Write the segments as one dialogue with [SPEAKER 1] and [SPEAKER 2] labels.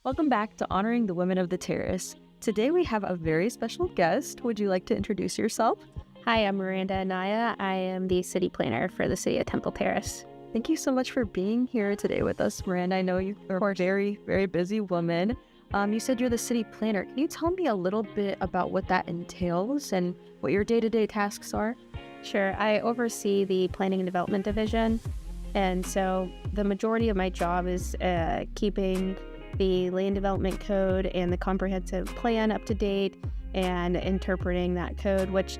[SPEAKER 1] Welcome back to Honoring the Women of the Terrace. Today we have a very special guest. Would you like to introduce yourself?
[SPEAKER 2] Hi, I'm Miranda Anaya. I am the city planner for the city of Temple Terrace.
[SPEAKER 1] Thank you so much for being here today with us, Miranda. I know you are a very, very busy woman. You said you're the city planner. Can you tell me a little bit about what that entails and what your day-to-day tasks are?
[SPEAKER 2] Sure. I oversee the planning and development division. And so the majority of my job is keeping the land development code and the comprehensive plan up to date and interpreting that code, which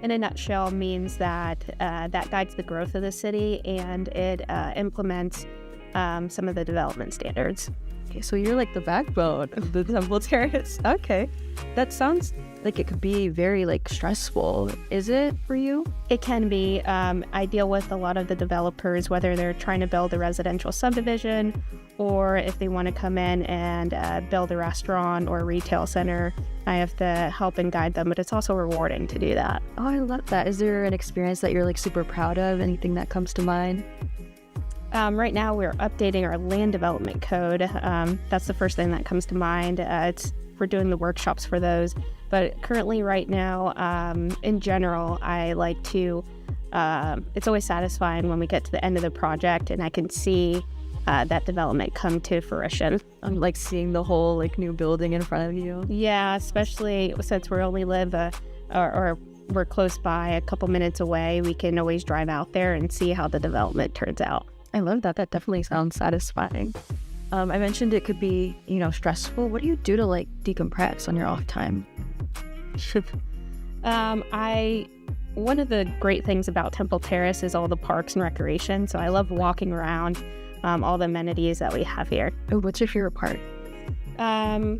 [SPEAKER 2] in a nutshell means that that guides the growth of the city and it implements some of the development standards.
[SPEAKER 1] Okay, so you're like the backbone of the Temple Terrace. Okay. That sounds like it could be very stressful. Is it for you?
[SPEAKER 2] It can be. I deal with a lot of the developers, whether they're trying to build a residential subdivision or if they want to come in and build a restaurant or a retail center. I have to help and guide them, but it's also rewarding to do that.
[SPEAKER 1] Oh, I love that. Is there an experience that you're super proud of? Anything that comes to mind?
[SPEAKER 2] Right now, we're updating our land development code. That's the first thing that comes to mind. We're doing the workshops for those. But currently, right now, in general, I like to, it's always satisfying when we get to the end of the project and I can see that development come to fruition.
[SPEAKER 1] I'm seeing the whole new building in front of you.
[SPEAKER 2] Yeah, especially since we only live or we're close by, a couple minutes away, we can always drive out there and see how the development turns out.
[SPEAKER 1] I love that. That definitely sounds satisfying. I mentioned it could be, stressful. What do you do to decompress on your off time?
[SPEAKER 2] One of the great things about Temple Terrace is all the parks and recreation. So I love walking around all the amenities that we have here.
[SPEAKER 1] Oh, what's your favorite part?
[SPEAKER 2] I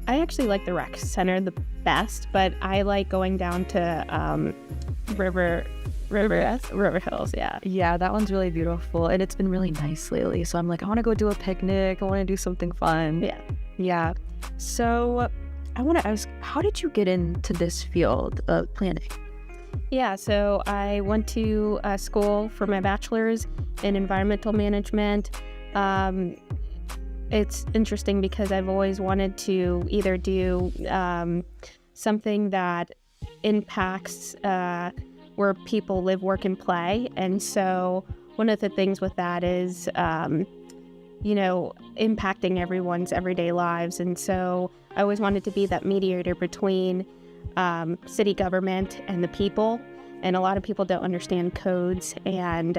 [SPEAKER 2] actually like the rec center the best, but I like going down to River Hills, yeah.
[SPEAKER 1] Yeah, that one's really beautiful, and it's been really nice lately. So I'm I want to go do a picnic. I want to do something fun. Yeah. So I want to ask, how did you get into this field of planning?
[SPEAKER 2] Yeah, so I went to school for my bachelor's in environmental management. It's interesting because I've always wanted to either do something that impacts where people live, work, and play. And so one of the things with that is, impacting everyone's everyday lives. And so I always wanted to be that mediator between city government and the people. And a lot of people don't understand codes and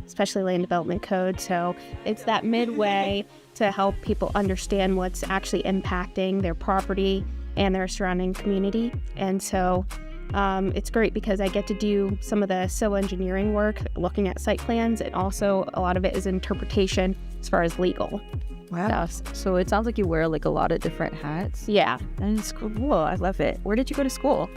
[SPEAKER 2] especially land development code. So it's that midway to help people understand what's actually impacting their property and their surrounding community. And so it's great because I get to do some of the civil engineering work, looking at site plans, and also a lot of it is interpretation as far as legal.
[SPEAKER 1] Wow. So it sounds like you wear a lot of different hats.
[SPEAKER 2] Yeah.
[SPEAKER 1] And it's cool. I love it. Where did you go to school?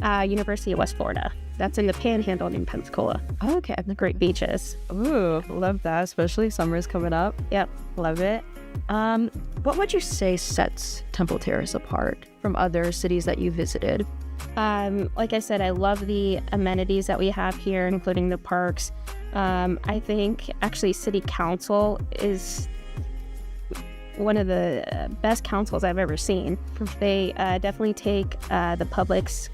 [SPEAKER 2] University of West Florida. That's in the Panhandle in Pensacola.
[SPEAKER 1] Oh, okay.
[SPEAKER 2] The great beaches.
[SPEAKER 1] Ooh, love that. Especially summer's coming up.
[SPEAKER 2] Yep.
[SPEAKER 1] Love it. What would you say sets Temple Terrace apart from other cities that you visited?
[SPEAKER 2] Like I said, I love the amenities that we have here, including the parks. I think actually City Council is one of the best councils I've ever seen. They definitely take the public's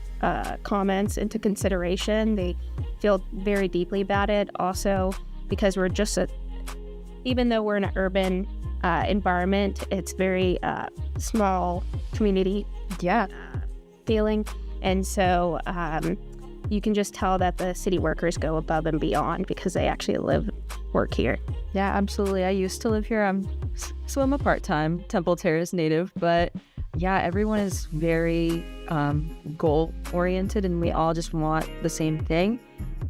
[SPEAKER 2] comments into consideration. They feel very deeply about it. Also, because we're just even though we're in an urban environment, it's very small community feeling. And so you can just tell that the city workers go above and beyond because they actually work here.
[SPEAKER 1] Yeah, absolutely. I used to live here. I'm a part-time Temple Terrace native, but yeah, everyone is very goal-oriented and we all just want the same thing.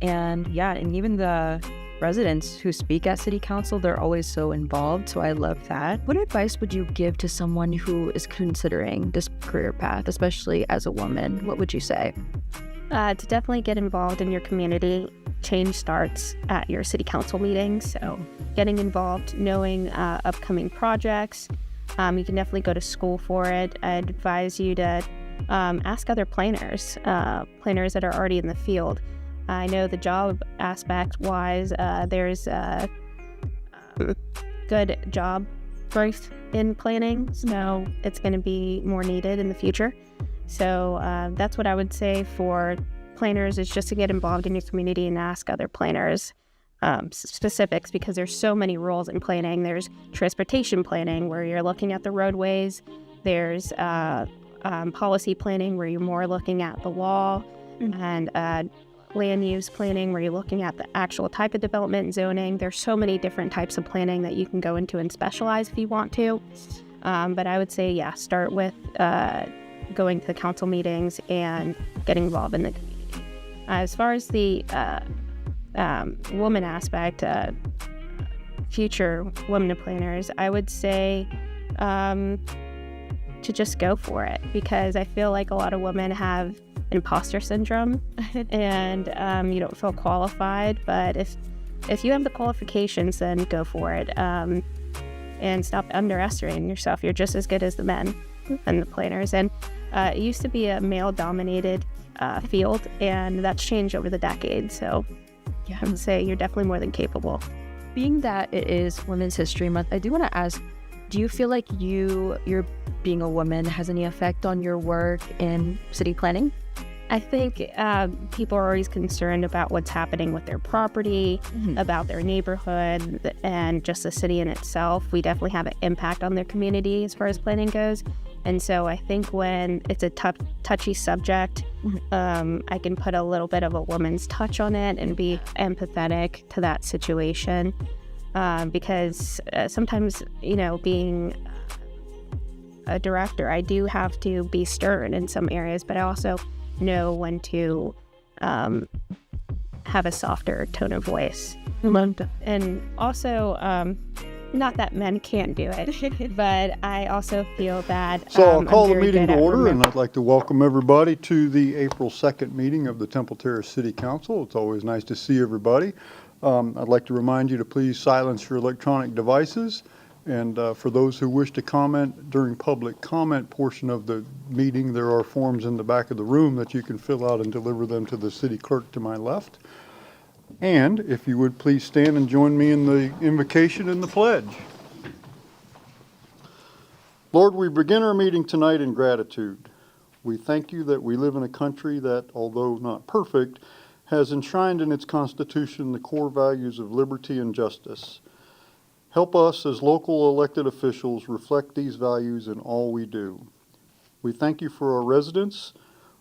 [SPEAKER 1] And yeah, and even the residents who speak at City Council, they're always so involved, so I love that. What advice would you give to someone who is considering this career path, especially as a woman? What would you say?
[SPEAKER 2] To definitely get involved in your community. Change starts at your City Council meetings, so getting involved, knowing upcoming projects. You can definitely go to school for it. I'd advise you to ask other planners that are already in the field. I know the job aspect wise, there's good job growth in planning, so it's going to be more needed in the future. So that's what I would say for planners, is just to get involved in your community and ask other planners specifics, because there's so many roles in planning. There's transportation planning, where you're looking at the roadways. There's policy planning, where you're more looking at the law, and land use planning, where you're looking at the actual type of development and zoning. There's so many different types of planning that you can go into and specialize if you want to. But I would say, yeah, start with going to the council meetings and getting involved in the community. As far as the woman aspect, future women planners, I would say to just go for it, because I feel like a lot of women have imposter syndrome and you don't feel qualified. But if you have the qualifications, then go for it, and stop underestimating yourself. You're just as good as the men and the planners. And it used to be a male-dominated field, and that's changed over the decades. So yeah, I would say you're definitely more than capable.
[SPEAKER 1] Being that it is Women's History Month, I do want to ask, do you feel like your being a woman has any effect on your work in city planning?
[SPEAKER 2] I think people are always concerned about what's happening with their property, about their neighborhood, and just the city in itself. We definitely have an impact on their community as far as planning goes. And so I think when it's a touchy subject, I can put a little bit of a woman's touch on it and be empathetic to that situation. Because sometimes, being a director, I do have to be stern in some areas, but I also know when to have a softer tone of voice. And also, not that men can't do it, but I also feel that
[SPEAKER 3] So I'll call the meeting to order, and I'd like to welcome everybody to the April 2nd meeting of the Temple Terrace City Council. It's always nice to see everybody. I'd like to remind you to please silence your electronic devices. And for those who wish to comment during public comment portion of the meeting, there are forms in the back of the room that you can fill out and deliver them to the city clerk to my left. And if you would please stand and join me in the invocation and the pledge. Lord, we begin our meeting tonight in gratitude. We thank you that we live in a country that, although not perfect, has enshrined in its Constitution the core values of liberty and justice. Help us as local elected officials reflect these values in all we do. We thank you for our residents,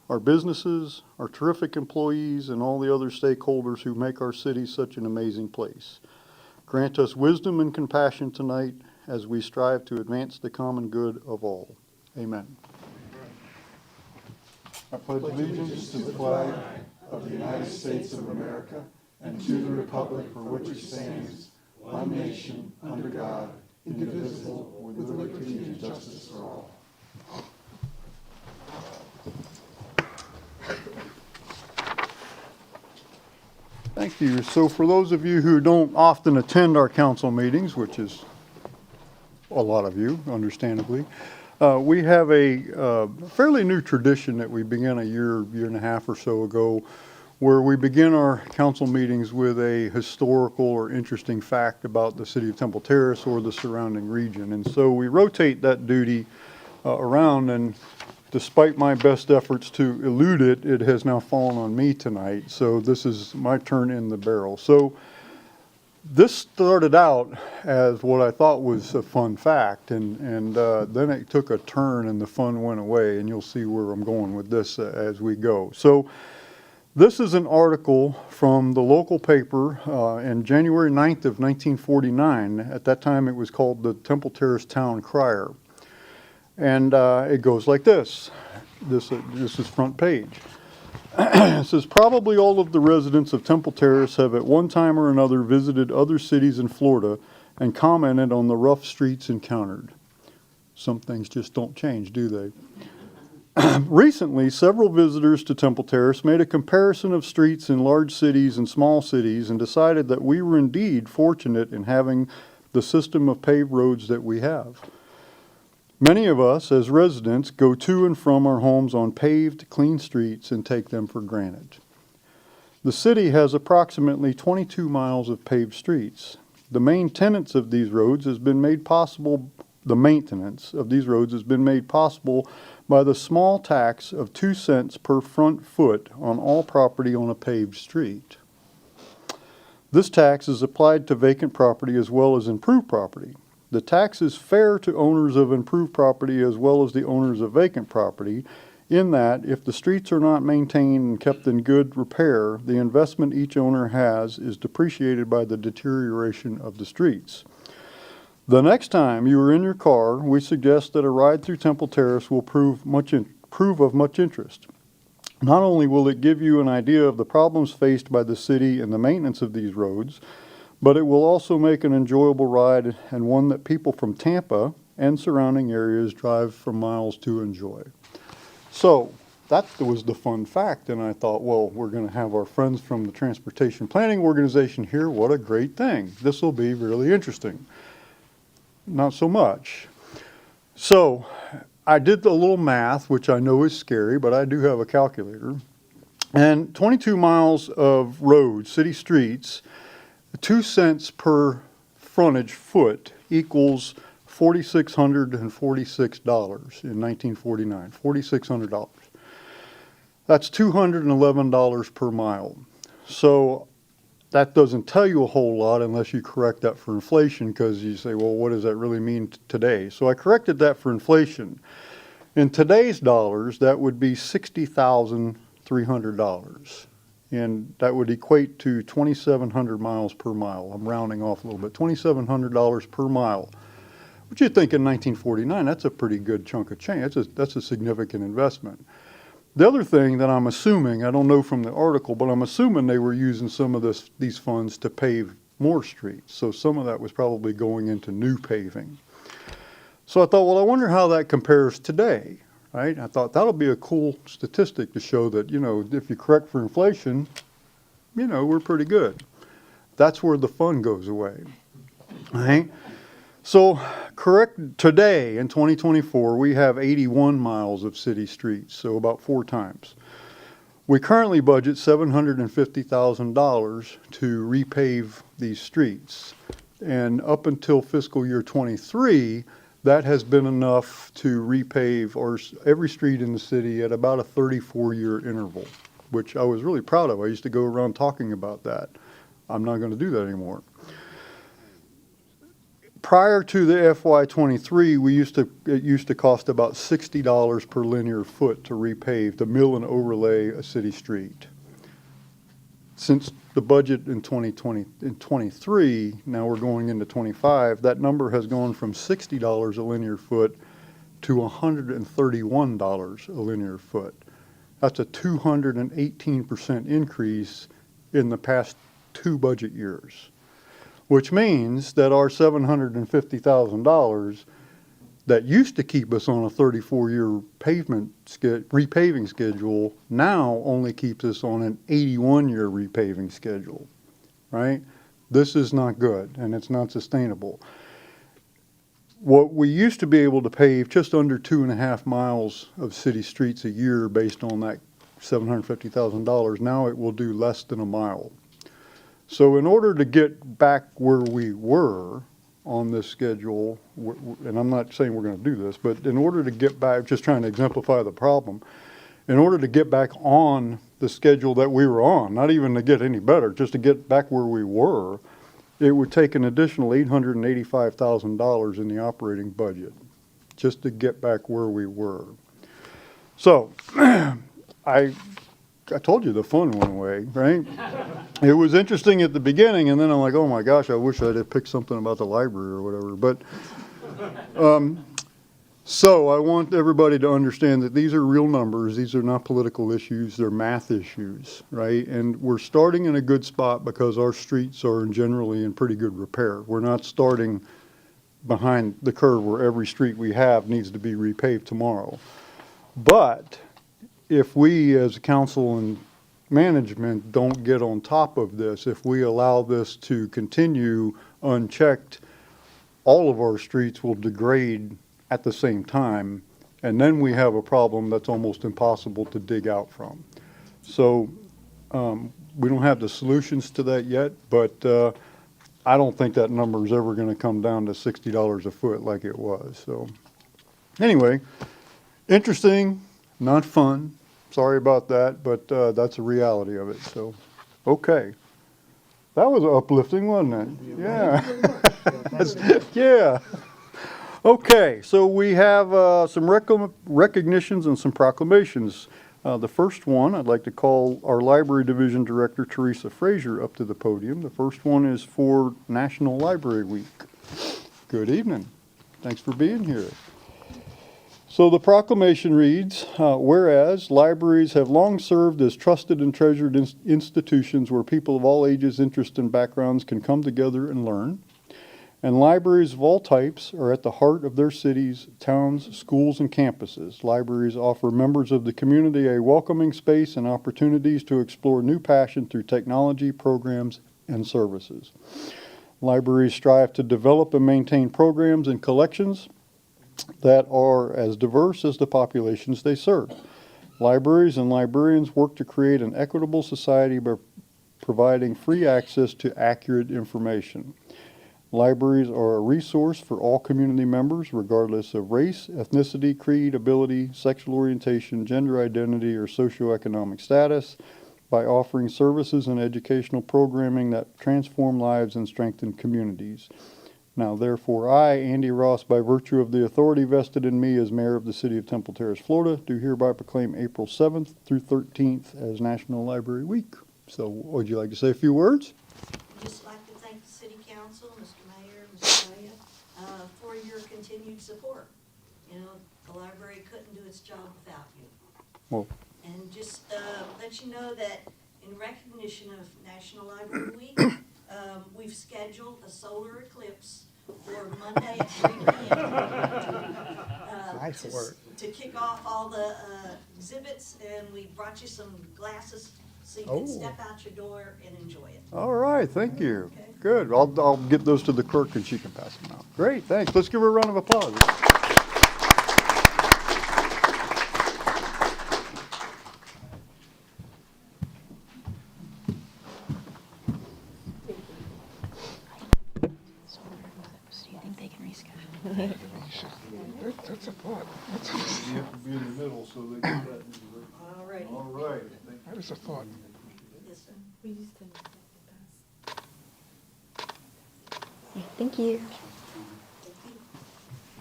[SPEAKER 3] our businesses, our terrific employees, and all the other stakeholders who make our city such an amazing place. Grant us wisdom and compassion tonight as we strive to advance the common good of all. Amen. I pledge allegiance to the flag of the United States of America and to the republic for which it stands, one nation, under God, indivisible, with liberty and justice for all. Thank you. So for those of you who don't often attend our council meetings, which is a lot of you, understandably, we have a fairly new tradition that we began a year and a half or so ago, where we begin our council meetings with a historical or interesting fact about the city of Temple Terrace or the surrounding region. And so we rotate that duty around, and despite my best efforts to elude it, it has now fallen on me tonight. So this is my turn in the barrel. So this started out as what I thought was a fun fact, and then it took a turn and the fun went away, and you'll see where I'm going with this as we go. So this is an article from the local paper in January 9th of 1949. At that time it was called the Temple Terrace Town Crier. And it goes like this. This is front page. It says, probably all of the residents of Temple Terrace have at one time or another visited other cities in Florida and commented on the rough streets encountered. Some things just don't change, do they? Recently, several visitors to Temple Terrace made a comparison of streets in large cities and small cities and decided that we were indeed fortunate in having the system of paved roads that we have. Many of us, as residents, go to and from our homes on paved, clean streets and take them for granted. The city has approximately 22 miles of paved streets. The maintenance of these roads has been made possible by the small tax of 2 cents per front foot on all property on a paved street. This tax is applied to vacant property as well as improved property. The tax is fair to owners of improved property as well as the owners of vacant property, in that if the streets are not maintained and kept in good repair, the investment each owner has is depreciated by the deterioration of the streets. The next time you are in your car, we suggest that a ride through Temple Terrace will prove of much interest. Not only will it give you an idea of the problems faced by the city and the maintenance of these roads, but it will also make an enjoyable ride and one that people from Tampa and surrounding areas drive for miles to enjoy. So that was the fun fact, and I thought, well, we're going to have our friends from the Transportation Planning Organization here. What a great thing. This will be really interesting. Not so much. So I did a little math, which I know is scary, but I do have a calculator. And 22 miles of roads, city streets, 2 cents per frontage foot equals $4,646 in 1949, $4,600. That's $211 per mile. So that doesn't tell you a whole lot unless you correct that for inflation, because you say, well, what does that really mean today? So I corrected that for inflation. In today's dollars, that would be $60,300. And that would equate to 2,700 miles per mile. I'm rounding off a little bit, $2,700 per mile. Which you'd think in 1949, that's a pretty good chunk of change. That's a significant investment. The other thing that I'm assuming, I don't know from the article, but I'm assuming they were using some of these funds to pave more streets. So some of that was probably going into new paving. So I thought, well, I wonder how that compares today, right? I thought that'll be a cool statistic to show that, if you correct for inflation, we're pretty good. That's where the fun goes away, right? So correct today in 2024, we have 81 miles of city streets, so about 4 times. We currently budget $750,000 to repave these streets. And up until fiscal year 23, that has been enough to repave every street in the city at about a 34-year interval, which I was really proud of. I used to go around talking about that. I'm not going to do that anymore. Prior to the FY23, it used to cost about $60 per linear foot to repave, to mill and overlay a city street. Since the budget in 23, now we're going into 25, that number has gone from $60 a linear foot to $131 a linear foot. That's a 218% increase in the past 2 budget years. Which means that our $750,000 that used to keep us on a 34-year repaving schedule now only keeps us on an 81-year repaving schedule, right? This is not good, and it's not sustainable. What we used to be able to pave just under 2.5 miles of city streets a year based on that $750,000, now it will do less than a mile. So in order to get back where we were on this schedule, and I'm not saying we're going to do this, but in order to get back, just trying to exemplify the problem, in order to get back on the schedule that we were on, not even to get any better, just to get back where we were, it would take an additional $885,000 in the operating budget just to get back where we were. So I told you the fun went away, right? It was interesting at the beginning, and then I'm like, oh my gosh, I wish I'd have picked something about the library or whatever. But so I want everybody to understand that these are real numbers. These are not political issues. They're math issues, right? And we're starting in a good spot because our streets are generally in pretty good repair. We're not starting behind the curve where every street we have needs to be repaved tomorrow. But if we as a council and management don't get on top of this, if we allow this to continue unchecked, all of our streets will degrade at the same time, and then we have a problem that's almost impossible to dig out from. So we don't have the solutions to that yet, but I don't think that number is ever going to come down to $60 a foot like it was. So anyway, interesting, not fun. Sorry about that, but that's a reality of it. So, okay. That was uplifting, wasn't it? Yeah. Yeah. Okay, so we have some recognitions and some proclamations. The first one, I'd like to call our Library Division Director, Teresa Frazier, up to the podium. The first one is for National Library Week. Good evening. Thanks for being here. So the proclamation reads, whereas libraries have long served as trusted and treasured institutions where people of all ages, interests, and backgrounds can come together and learn, and libraries of all types are at the heart of their cities, towns, schools, and campuses. Libraries offer members of the community a welcoming space and opportunities to explore new passion through technology, programs, and services. Libraries strive to develop and maintain programs and collections that are as diverse as the populations they serve. Libraries and librarians work to create an equitable society by providing free access to accurate information. Libraries are a resource for all community members, regardless of race, ethnicity, creed, ability, sexual orientation, gender identity, or socioeconomic status, by offering services and educational programming that transform lives and strengthen communities. Now, therefore, I, Andy Ross, by virtue of the authority vested in me as mayor of the city of Temple Terrace, Florida, do hereby proclaim April 7th through 13th as National Library Week. So, would you like to say a few words?
[SPEAKER 4] I'd just like to thank the City Council, Mr. Mayor, Mr. Aya, for your continued support. You know, the library couldn't do its job without you.
[SPEAKER 3] Well,
[SPEAKER 4] And just let you know that in recognition of National Library Week, we've scheduled a solar eclipse for Monday at 3 p.m.
[SPEAKER 5] Nice work.
[SPEAKER 4] To kick off all the exhibits, and we brought you some glasses so you can step out your door and enjoy it.
[SPEAKER 3] all right, thank you.
[SPEAKER 4] Okay.
[SPEAKER 3] Good. I'll get those to the clerk and she can pass them out. Great, thanks. Let's give her a round of applause.
[SPEAKER 2] Do you think they can reschedule?
[SPEAKER 5] That's a thought.
[SPEAKER 3] You have to be in the middle so they get that.
[SPEAKER 4] All right.
[SPEAKER 3] All right.
[SPEAKER 5] That is a thought.
[SPEAKER 4] Yes, sir.
[SPEAKER 2] Thank you.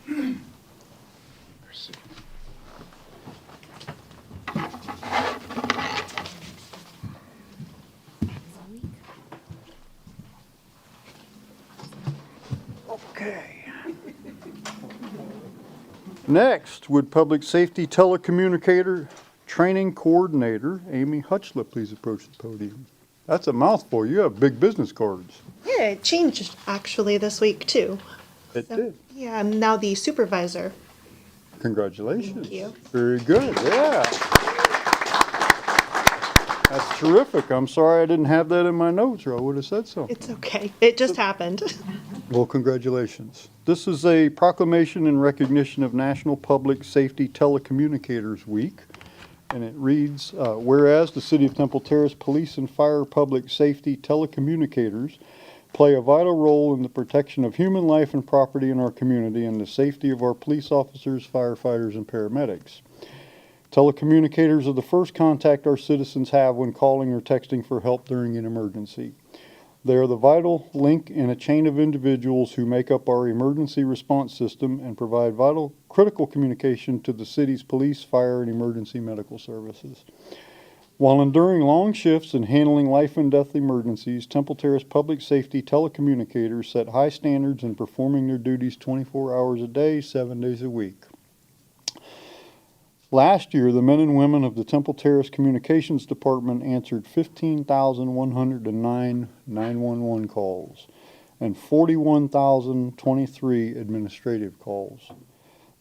[SPEAKER 5] Mercy.
[SPEAKER 3] Okay. Next, would Public Safety Telecommunicator Training Coordinator Amy Hutchlip please approach the podium? That's a mouthful. You have big business cards.
[SPEAKER 6] Yeah, it changed actually this week too.
[SPEAKER 3] It
[SPEAKER 6] So,
[SPEAKER 3] did.
[SPEAKER 6] Yeah, I'm now the supervisor.
[SPEAKER 3] Congratulations.
[SPEAKER 6] Thank you.
[SPEAKER 3] Very good, yeah. That's terrific. I'm sorry I didn't have that in my notes, or I would have said so.
[SPEAKER 6] It's okay. It just happened.
[SPEAKER 3] Well, congratulations. This is a proclamation in recognition of National Public Safety Telecommunicators Week. And it reads, whereas the City of Temple Terrace Police and Fire Public Safety Telecommunicators play a vital role in the protection of human life and property in our community and the safety of our police officers, firefighters, and paramedics. Telecommunicators are the first contact our citizens have when calling or texting for help during an emergency. They are the vital link in a chain of individuals who make up our emergency response system and provide vital, critical communication to the city's police, fire, and emergency medical services. While enduring long shifts and handling life and death emergencies, Temple Terrace Public Safety Telecommunicators set high standards in performing their duties 24 hours a day, 7 days a week. Last year, the men and women of the Temple Terrace Communications Department answered 15,109 911 calls and 41,023 administrative calls.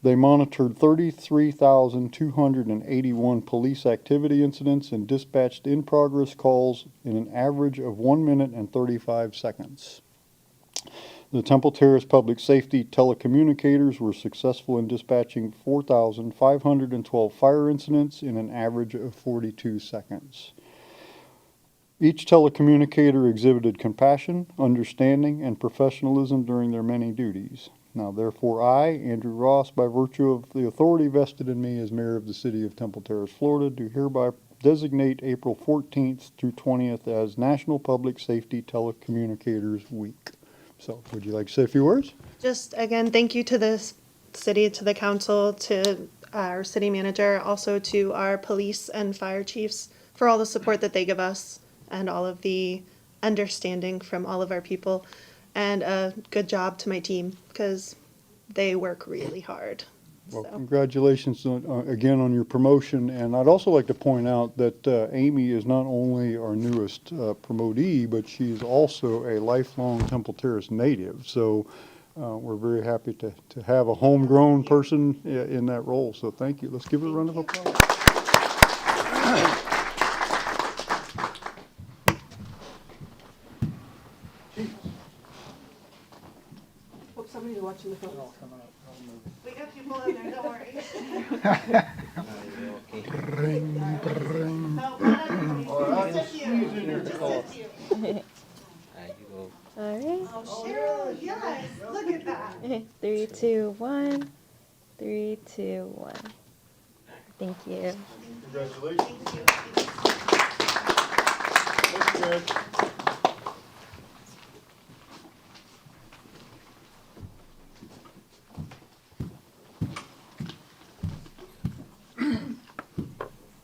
[SPEAKER 3] They monitored 33,281 police activity incidents and dispatched in-progress calls in an average of 1 minute and 35 seconds. The Temple Terrace Public Safety Telecommunicators were successful in dispatching 4,512 fire incidents in an average of 42 seconds. Each telecommunicator exhibited compassion, understanding, and professionalism during their many duties. Now therefore I, Andrew Ross, by virtue of the authority vested in me as mayor of the city of Temple Terrace, Florida, do hereby designate April 14th through 20th as National Public Safety Telecommunicators Week. So would you like to say a few words?
[SPEAKER 6] Just again, thank you to the city, to the council, to our city manager, also to our police and fire chiefs for all the support that they give us and all of the understanding from all of our people. And a good job to my team because they work really hard.
[SPEAKER 3] Well,
[SPEAKER 6] So.
[SPEAKER 3] congratulations again on your promotion. And I'd also like to point out that Amy is not only our newest promotee, but she's also a lifelong Temple Terrace native. So we're very happy to have a homegrown person in that role. So thank you. Let's give her a round of applause.
[SPEAKER 6] Hope somebody's watching the phone. We got people in there, don't worry.
[SPEAKER 5] Bring, bring.
[SPEAKER 6] No, not everybody. Just you.
[SPEAKER 2] All right.
[SPEAKER 6] Oh, Cheryl, yes, look at that.
[SPEAKER 2] 3, 2, 1. 3, 2, 1. Thank you.
[SPEAKER 3] Congratulations. Thank you.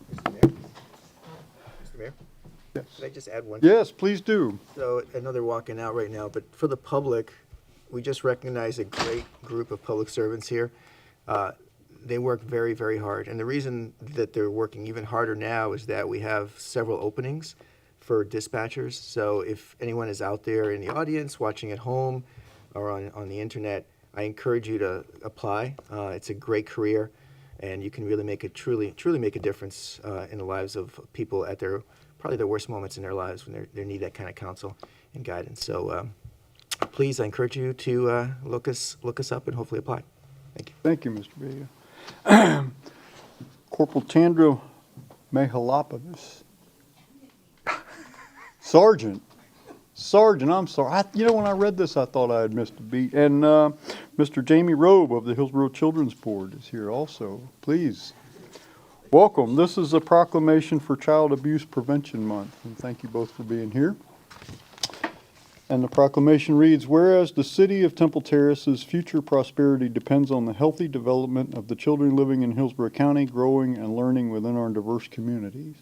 [SPEAKER 7] Mr. Mayor,
[SPEAKER 3] Yes.
[SPEAKER 7] could I just add one?
[SPEAKER 3] Yes, please do.
[SPEAKER 7] So I know they're walking out right now, but for the public, we just recognize a great group of public servants here. They work very, very hard. And the reason that they're working even harder now is that we have several openings for dispatchers. So if anyone is out there in the audience, watching at home or on the internet, I encourage you to apply. It's a great career, and you can really make a truly make a difference in the lives of people at probably their worst moments in their lives when they need that kind of counsel and guidance. So please, I encourage you to look us up and hopefully apply. Thank you.
[SPEAKER 3] Thank you, Mr. Vega. Corporal Chandra Mahalapavis. Sergeant, I'm sorry. When I read this, I thought I had missed a beat. And Mr. Jamie Robe of the Hillsborough Children's Board is here also. Please, welcome. This is a proclamation for Child Abuse Prevention Month, and thank you both for being here. And the proclamation reads, whereas the city of Temple Terrace's future prosperity depends on the healthy development of the children living in Hillsborough County, growing and learning within our diverse communities.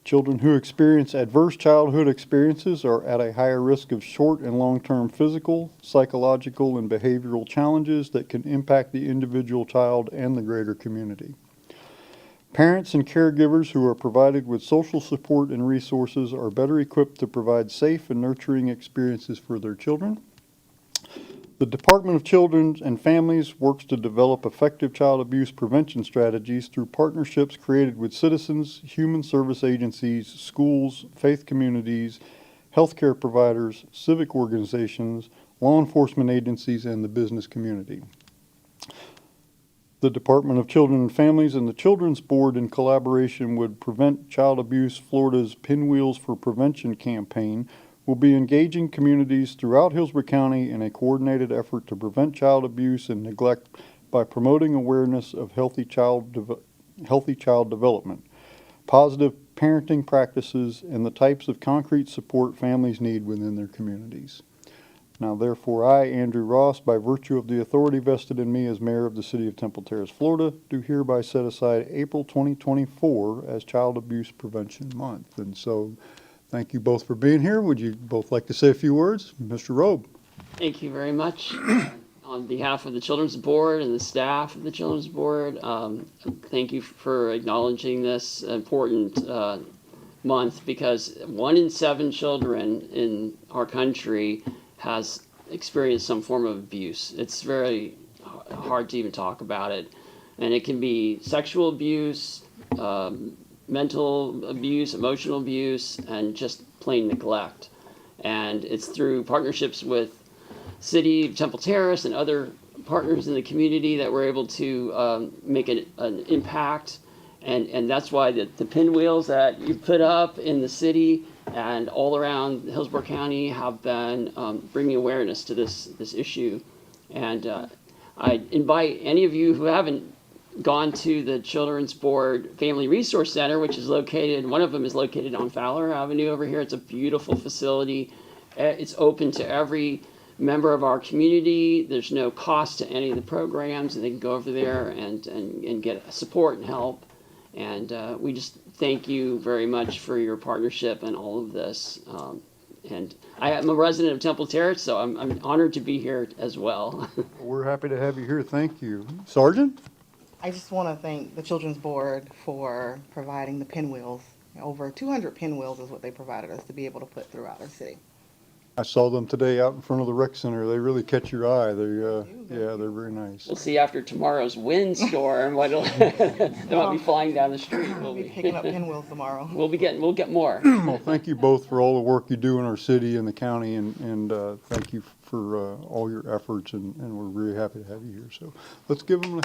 [SPEAKER 3] Children who experience adverse childhood experiences are at a higher risk of short and long-term physical, psychological, and behavioral challenges that can impact the individual child and the greater community. Parents and caregivers who are provided with social support and resources are better equipped to provide safe and nurturing experiences for their children. The Department of Children and Families works to develop effective child abuse prevention strategies through partnerships created with citizens, human service agencies, schools, faith communities, healthcare providers, civic organizations, law enforcement agencies, and the business community. The Department of Children and Families and the Children's Board, in collaboration with Prevent Child Abuse Florida's Pinwheels for Prevention campaign, will be engaging communities throughout Hillsborough County in a coordinated effort to prevent child abuse and neglect by promoting awareness of healthy child development, positive parenting practices, and the types of concrete support families need within their communities. Now, therefore, I, Andrew Ross, by virtue of the authority vested in me as mayor of the city of Temple Terrace, Florida, do hereby set aside April 2024 as Child Abuse Prevention Month. And so, thank you both for being here. Would you both like to say a few words? Mr. Robe.
[SPEAKER 8] Thank you very much. On behalf of the Children's Board and the staff of the Children's Board, thank you for acknowledging this important month, because 1 in 7 children in our country has experienced some form of abuse. It's very hard to even talk about it. And it can be sexual abuse, mental abuse, emotional abuse, and just plain neglect. And it's through partnerships with City of Temple Terrace and other partners in the community that we're able to make an impact And that's why the pinwheels that you put up in the city and all around Hillsborough County have been bringing awareness to this issue. And I invite any of you who haven't gone to the Children's Board Family Resource Center, which is located, one of them is located on Fowler Avenue over here. It's a beautiful facility. It's open to every member of our community. There's no cost to any of the programs, and they can go over there and get support and help. And we just thank you very much for your partnership and all of this. And I am a resident of Temple Terrace, so I'm honored to be here as well.
[SPEAKER 3] We're happy to have you here. Thank you. Sergeant?
[SPEAKER 9] I just want to thank the Children's Board for providing the pinwheels. Over 200 pinwheels is what they provided us to be able to put throughout our city.
[SPEAKER 3] I saw them today out in front of the rec center. They really catch your eye. Yeah, they're very nice.
[SPEAKER 8] We'll see after tomorrow's windstorm what'll they might be flying down the street.
[SPEAKER 9] We'll be picking up pinwheels tomorrow.
[SPEAKER 8] We'll get more.
[SPEAKER 3] Well, thank you both for all the work you do in our city and the county, and thank you for all your efforts, and we're really happy to have you here. So let's give them a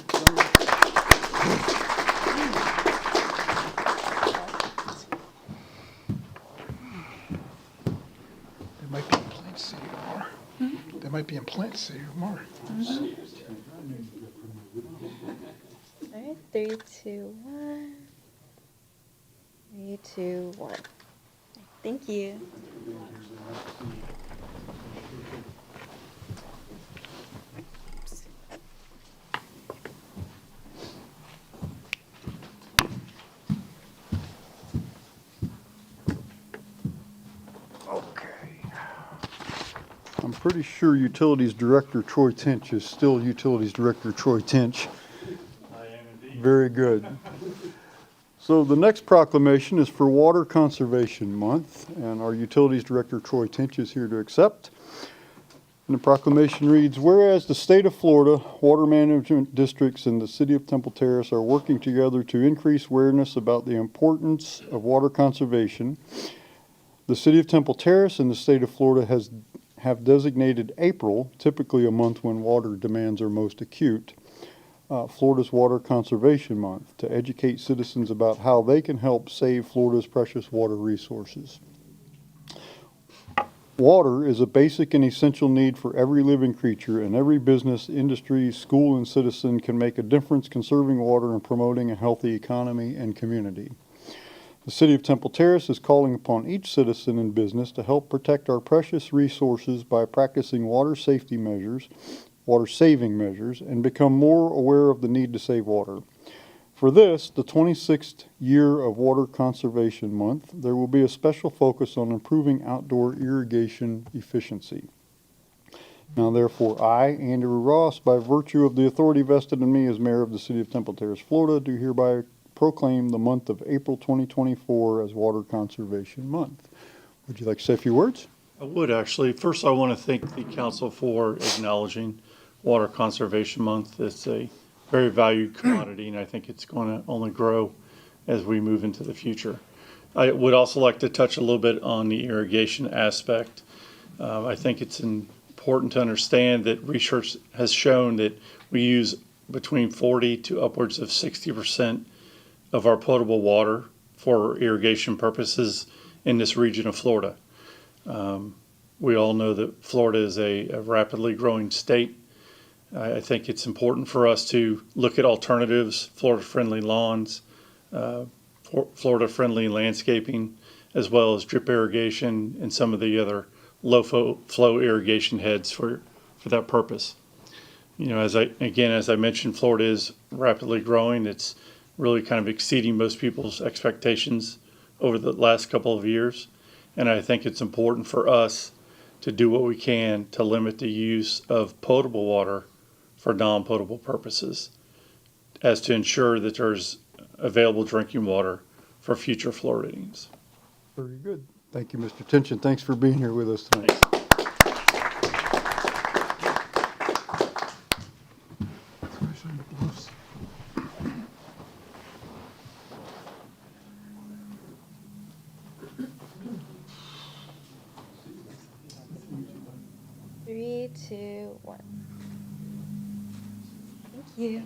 [SPEAKER 5] They might be in Plant City tomorrow. They might be in Plant City tomorrow.
[SPEAKER 10] All right, 3, 2, 1. 3, 2, 1. Thank you.
[SPEAKER 3] I'm pretty sure Utilities Director Troy Tinch is still Utilities Director Troy Tinch. I am indeed. Very good. So the next proclamation is for Water Conservation Month, and our Utilities Director Troy Tinch is here to accept. And the proclamation reads, whereas the state of Florida, water management districts, and the city of Temple Terrace are working together to increase awareness about the importance of water conservation, the city of Temple Terrace and the state of Florida have designated April, typically a month when water demands are most acute, Florida's Water Conservation Month, to educate citizens about how they can help save Florida's precious water resources. Water is a basic and essential need for every living creature, and every business, industry, school, and citizen can make a difference conserving water and promoting a healthy economy and community. The City of Temple Terrace is calling upon each citizen and business to help protect our precious resources by practicing water saving measures, and become more aware of the need to save water. For this, the 26th year of Water Conservation Month, there will be a special focus on improving outdoor irrigation efficiency. Now therefore, I, Andrew Ross, by virtue of the authority vested in me as mayor of the City of Temple Terrace, Florida, do hereby proclaim the month of April 2024 as Water Conservation Month. Would you like to say a few words?
[SPEAKER 11] I would actually. First, I want to thank the council for acknowledging Water Conservation Month. It's a very valued commodity, and I think it's going to only grow as we move into the future. I would also like to touch a little bit on the irrigation aspect. I think it's important to understand that research has shown that we use between 40 to upwards of 60% of our potable water for irrigation purposes in this region of Florida. We all know that Florida is a rapidly growing state. I think it's important for us to look at alternatives, Florida-friendly lawns, Florida-friendly landscaping, as well as drip irrigation and some of the other low-flow irrigation heads for that purpose. You know, as I mentioned, Florida is rapidly growing. It's really kind of exceeding most people's expectations over the last couple of years. And I think it's important for us to do what we can to limit the use of potable water for non-potable purposes, as to ensure that there's available drinking water for future Floridians.
[SPEAKER 3] Very good. Thank you, Mr. Tinch, and thanks for being here with us tonight.
[SPEAKER 11] Thanks.
[SPEAKER 10] 3, 2, 1. Thank you.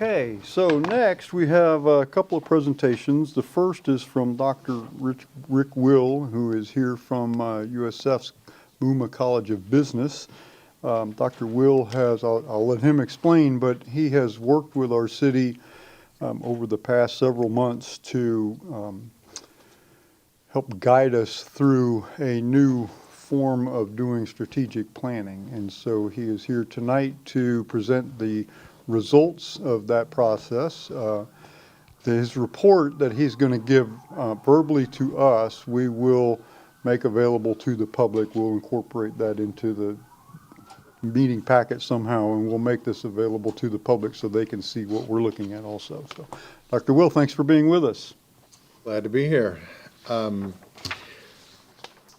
[SPEAKER 3] Okay, so next we have a couple of presentations. The first is from Dr. Rick Will, who is here from USF's Booma College of Business. Dr. Will has, I'll let him explain, but he has worked with our city over the past several months to help guide us through a new form of doing strategic planning. And so he is here tonight to present the results of that process. His report that he's going to give verbally to us, we will make available to the public. We'll incorporate that into the meeting packet somehow, and we'll make this available to the public so they can see what we're looking at also. So, Dr. Will, thanks for being with us.
[SPEAKER 12] Glad to be here.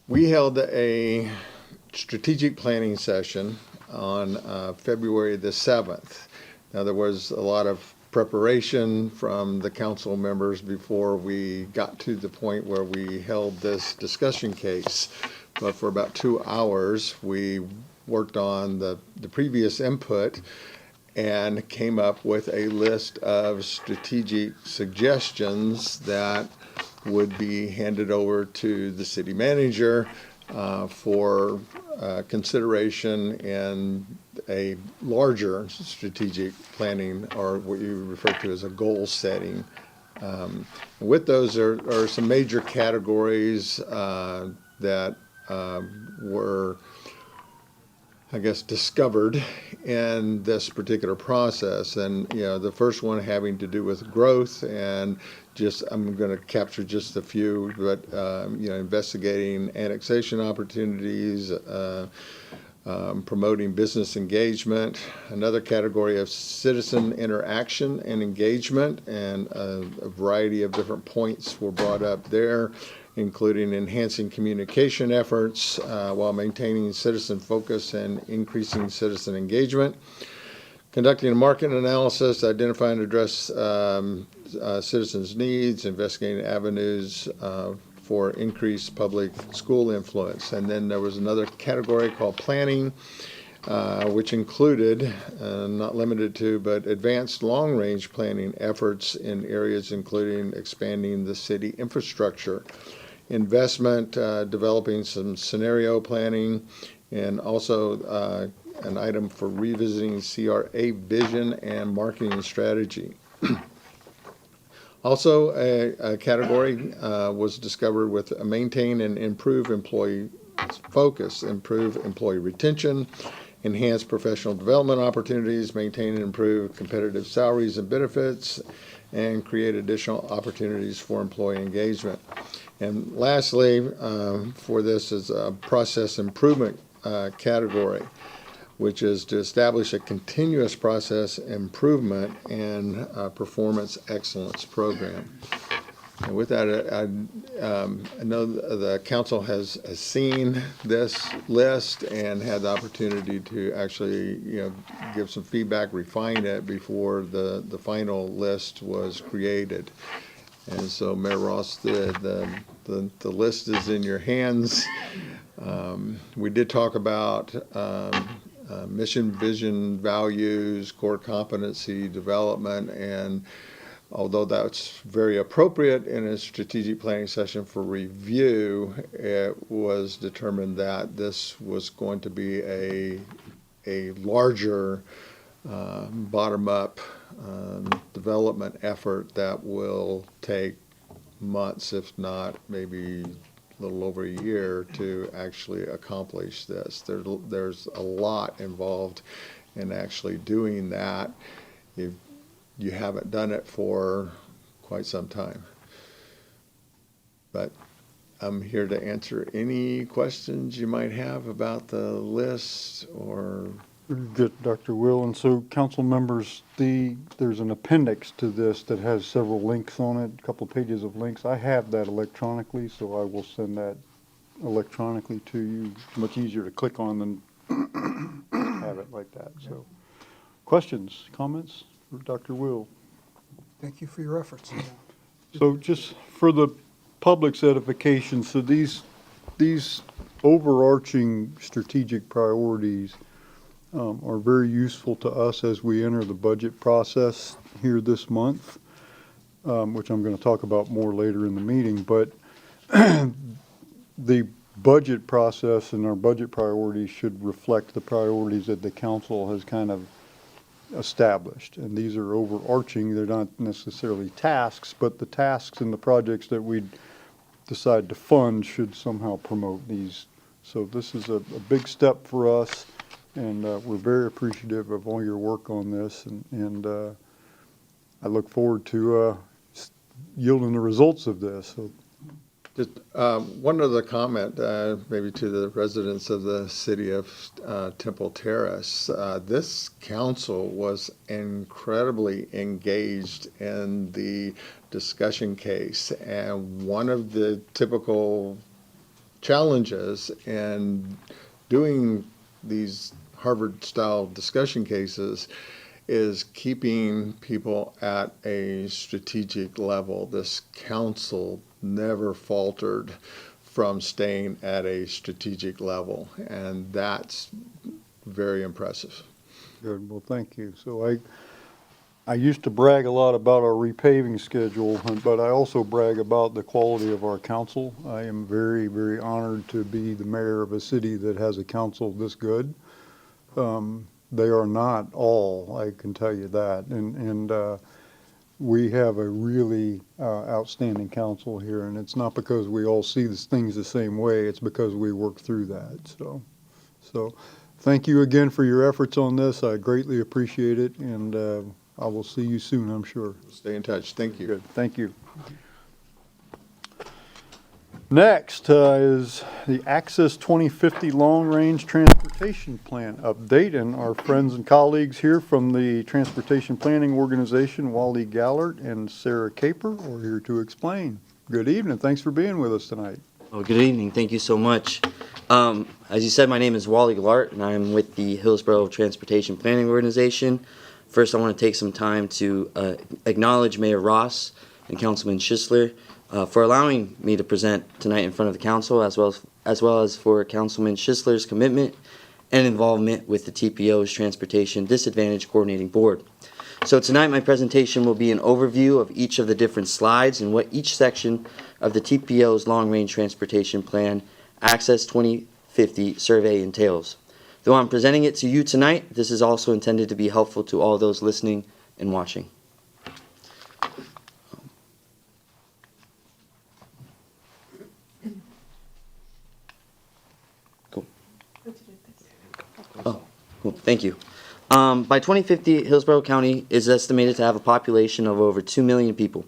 [SPEAKER 12] We held a strategic planning session on February the 7th. Now, there was a lot of preparation from the council members before we got to the point where we held this discussion case. But for about 2 hours, we worked on the previous input and came up with a list of strategic suggestions that would be handed over to the city manager for consideration in a larger strategic planning, or what you refer to as a goal setting. With those are some major categories that were, I guess, discovered in this particular process. And, the first one having to do with growth, and I'm going to capture just a few, but, investigating annexation opportunities, promoting business engagement. Another category of citizen interaction and engagement, and a variety of different points were brought up there, including enhancing communication efforts while maintaining citizen focus and increasing citizen engagement. Conducting a market analysis, identify and address citizens' needs, investigating avenues for increased public school influence. And then there was another category called planning, which included, not limited to, but advanced long-range planning efforts in areas including expanding the city infrastructure, investment, developing some scenario planning, and also an item for revisiting CRA vision and marketing strategy. Also, a category was discovered with maintain and improve employee focus, improve employee retention, enhance professional development opportunities, maintain and improve competitive salaries and benefits, and create additional opportunities for employee engagement. And lastly, for this is a process improvement category, which is to establish a continuous process improvement and performance excellence program. And with that, I know the council has seen this list and had the opportunity to actually, give some feedback, refine it before the final list was created. And so, Mayor Ross, the list is in your hands. We did talk about mission, vision, values, core competency development, and although that's very appropriate in a strategic planning session for review, it was determined that this was going to be a larger bottom-up development effort that will take months, if not maybe a little over a year, to actually accomplish this. There's a lot involved in actually doing that. You haven't done it for quite some time. But I'm here to answer any questions you might have about the list or...
[SPEAKER 3] Very good, Dr. Will. And so, council members, there's an appendix to this that has several links on it, a couple of pages of links. I have that electronically, so I will send that electronically to you. It's much easier to click on than have it like that. So, questions, comments for Dr. Will?
[SPEAKER 5] Thank you for your efforts.
[SPEAKER 3] So, just for the public's edification, so these overarching strategic priorities are very useful to us as we enter the budget process here this month, which I'm going to talk about more later in the meeting. But the budget process and our budget priorities should reflect the priorities that the council has kind of established. And these are overarching. They're not necessarily tasks, but the tasks and the projects that we decide to fund should somehow promote these. So this is a big step for us, and we're very appreciative of all your work on this, and I look forward to yielding the results of this. So,
[SPEAKER 12] Just one other comment, maybe to the residents of the city of Temple Terrace. This council was incredibly engaged in the discussion case, and one of the typical challenges in doing these Harvard-style discussion cases is keeping people at a strategic level. This council never faltered from staying at a strategic level, and that's very impressive.
[SPEAKER 3] good. Well, thank you. So I used to brag a lot about our repaving schedule, but I also brag about the quality of our council. I am very, very honored to be the mayor of a city that has a council this good. They are not all, I can tell you that. And we have a really outstanding council here, and it's not because we all see things the same way, it's because we work through that. So thank you again for your efforts on this. I greatly appreciate it, and I will see you soon, I'm sure.
[SPEAKER 12] Stay in touch. Thank you.
[SPEAKER 3] Good, thank you. Next is the Access 2050 Long Range Transportation Plan update, and our friends and colleagues here from the Transportation Planning Organization, Wally Gallert and Sarah Caper, are here to explain. Good evening. Thanks for being with us tonight.
[SPEAKER 13] Oh, good evening. Thank you so much. As you said, my name is Wally Gallert, and I'm with the Hillsborough Transportation Planning Organization. First, I want to take some time to acknowledge Mayor Ross and Councilman Schisler for allowing me to present tonight in front of the council, as well as for Councilman Schisler's commitment and involvement with the TPO's Transportation Disadvantage Coordinating Board. So tonight my presentation will be an overview of each of the different slides and what each section of the TPO's Long Range Transportation Plan Access 2050 survey entails. Though I'm presenting it to you tonight, this is also intended to be helpful to all those listening and watching. Cool. Oh, cool. Thank you. By 2050, Hillsborough County is estimated to have a population of over 2 million people.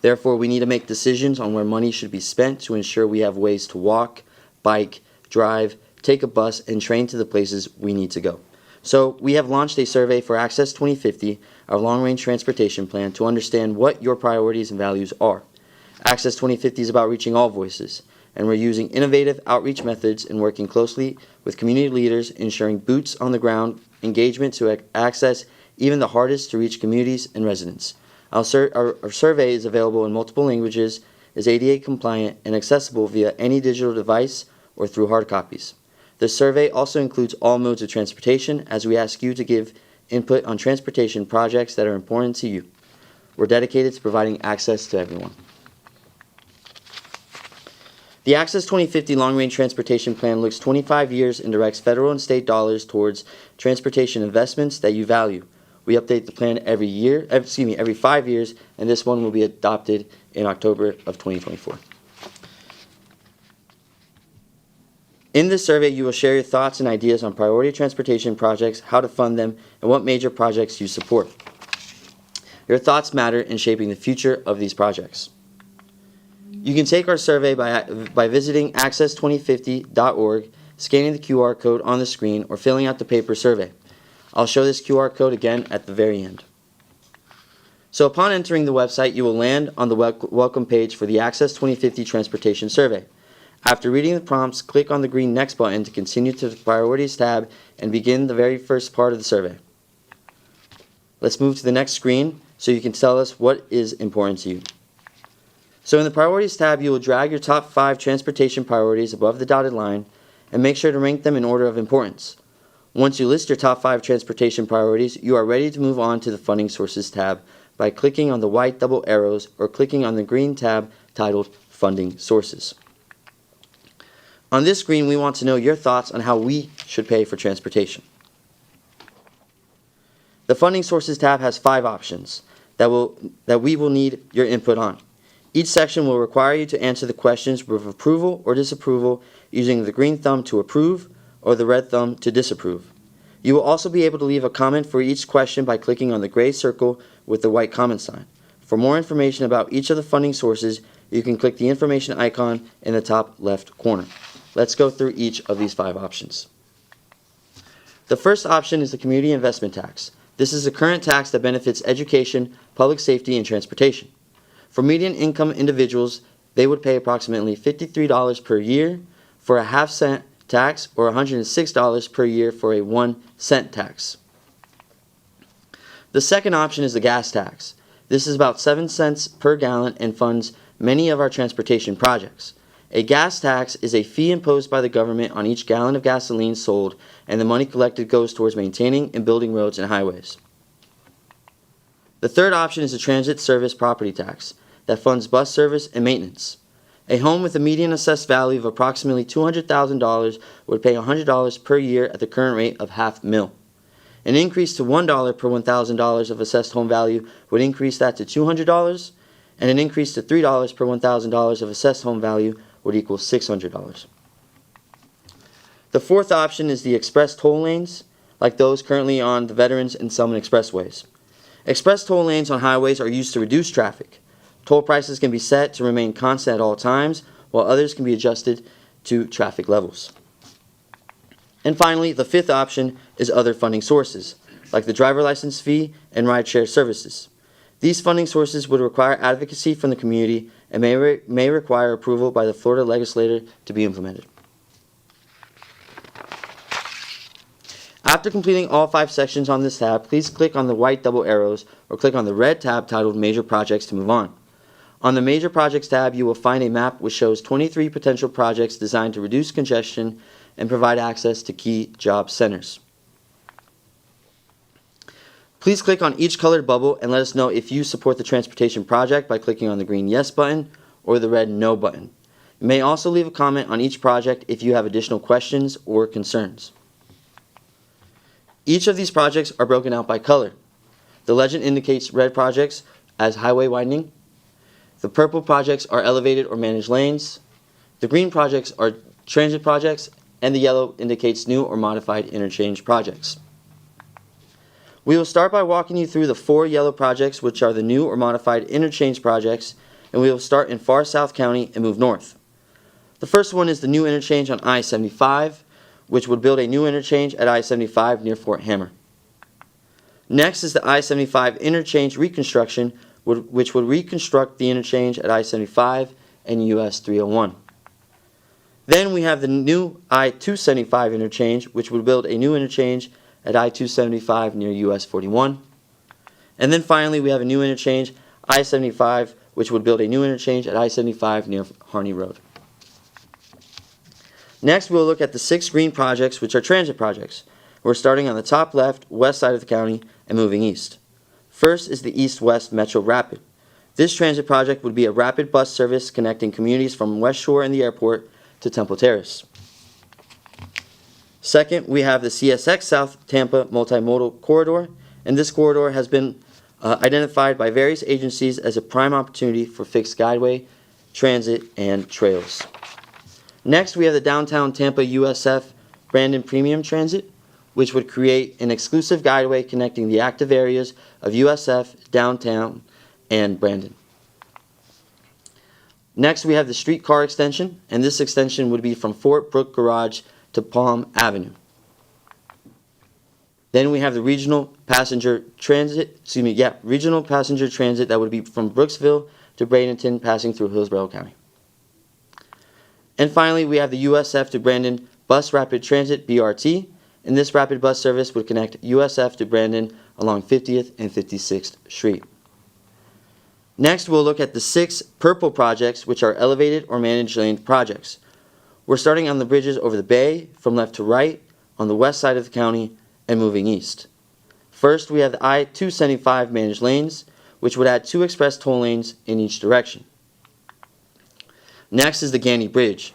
[SPEAKER 13] Therefore, we need to make decisions on where money should be spent to ensure we have ways to walk, bike, drive, take a bus, and train to the places we need to go. So we have launched a survey for Access 2050, our long-range transportation plan, to understand what your priorities and values are. Access 2050 is about reaching all voices, and we're using innovative outreach methods and working closely with community leaders, ensuring boots on the ground engagement to access even the hardest to reach communities and residents. Our survey is available in multiple languages, is ADA compliant, and accessible via any digital device or through hard copies. The survey also includes all modes of transportation, as we ask you to give input on transportation projects that are important to you. We're dedicated to providing access to everyone. The Access 2050 Long Range Transportation Plan looks 25 years and directs federal and state dollars towards transportation investments that you value. We update the plan every 5 years, and this one will be adopted in October of 2024. In this survey, you will share your thoughts and ideas on priority transportation projects, how to fund them, and what major projects you support. Your thoughts matter in shaping the future of these projects. You can take our survey by visiting access2050.org, scanning the QR code on the screen, or filling out the paper survey. I'll show this QR code again at the very end. So upon entering the website, you will land on the welcome page for the Access 2050 Transportation Survey. After reading the prompts, click on the green Next button to continue to the Priorities tab and begin the very first part of the survey. Let's move to the next screen so you can tell us what is important to you. So in the Priorities tab, you will drag your top 5 transportation priorities above the dotted line and make sure to rank them in order of importance. Once you list your top 5 transportation priorities, you are ready to move on to the Funding Sources tab by clicking on the white double arrows or clicking on the green tab titled Funding Sources. On this screen, we want to know your thoughts on how we should pay for transportation. The Funding Sources tab has 5 options that we will need your input on. Each section will require you to answer the questions with approval or disapproval using the green thumb to approve or the red thumb to disapprove. You will also be able to leave a comment for each question by clicking on the gray circle with the white comment sign. For more information about each of the funding sources, you can click the information icon in the top left corner. Let's go through each of these 5 options. The first option is the Community Investment Tax. This is a current tax that benefits education, public safety, and transportation. For median income individuals, they would pay approximately $53 per year for a half-cent tax or $106 per year for a 1-cent tax. The second option is the gas tax. This is about 7 cents per gallon and funds many of our transportation projects. A gas tax is a fee imposed by the government on each gallon of gasoline sold, and the money collected goes towards maintaining and building roads and highways. The third option is the transit service property tax that funds bus service and maintenance. A home with a median assessed value of approximately $200,000 would pay $100 per year at the current rate of $500,000. An increase to $1 per $1,000 of assessed home value would increase that to $200, and an increase to $3 per $1,000 of assessed home value would equal $600. The fourth option is the express toll lanes, like those currently on the Veterans and Summit Expressways. Express toll lanes on highways are used to reduce traffic. Toll prices can be set to remain constant at all times, while others can be adjusted to traffic levels. And finally, the fifth option is other funding sources, like the driver license fee and rideshare services. These funding sources would require advocacy from the community and may require approval by the Florida legislature to be implemented. After completing all 5 sections on this tab, please click on the white double arrows or click on the red tab titled Major Projects to move on. On the Major Projects tab, you will find a map which shows 23 potential projects designed to reduce congestion and provide access to key job centers. Please click on each colored bubble and let us know if you support the transportation project by clicking on the green Yes button or the red No button. You may also leave a comment on each project if you have additional questions or concerns. Each of these projects are broken out by color. The legend indicates red projects as highway widening. The purple projects are elevated or managed lanes. The green projects are transit projects, and the yellow indicates new or modified interchange projects. We will start by walking you through the 4 yellow projects, which are the new or modified interchange projects, and we will start in far South County and move north. The first one is the new interchange on I-75, which would build a new interchange at I-75 near Fort Hammer. Next is the I-75 interchange reconstruction, which would reconstruct the interchange at I-75 and US 301. Then we have the new I-275 interchange, which would build a new interchange at I-275 near US 41. And then finally we have a new interchange, I-75, which would build a new interchange at I-75 near Harney Road. Next we'll look at the 6 green projects, which are transit projects. We're starting on the top left, west side of the county, and moving east. First is the east-west Metro Rapid. This transit project would be a rapid bus service connecting communities from West Shore and the airport to Temple Terrace. Second, we have the CSX South Tampa Multimodal Corridor, and this corridor has been identified by various agencies as a prime opportunity for fixed guideway, transit, and trails. Next, we have the downtown Tampa USF Brandon Premium Transit, which would create an exclusive guideway connecting the active areas of USF, downtown, and Brandon. Next, we have the streetcar extension, and this extension would be from Fort Brook Garage to Palm Avenue. Then we have the regional passenger transit that would be from Brooksville to Bradenton, passing through Hillsborough County. And finally, we have the USF to Brandon Bus Rapid Transit, BRT, and this rapid bus service would connect USF to Brandon along 50th and 56th Street. Next, we'll look at the 6 purple projects, which are elevated or managed lane projects. We're starting on the bridges over the bay from left to right, on the west side of the county and moving east. First, we have the I-275 managed lanes, which would add 2 express toll lanes in each direction. Next is the Gandy Bridge,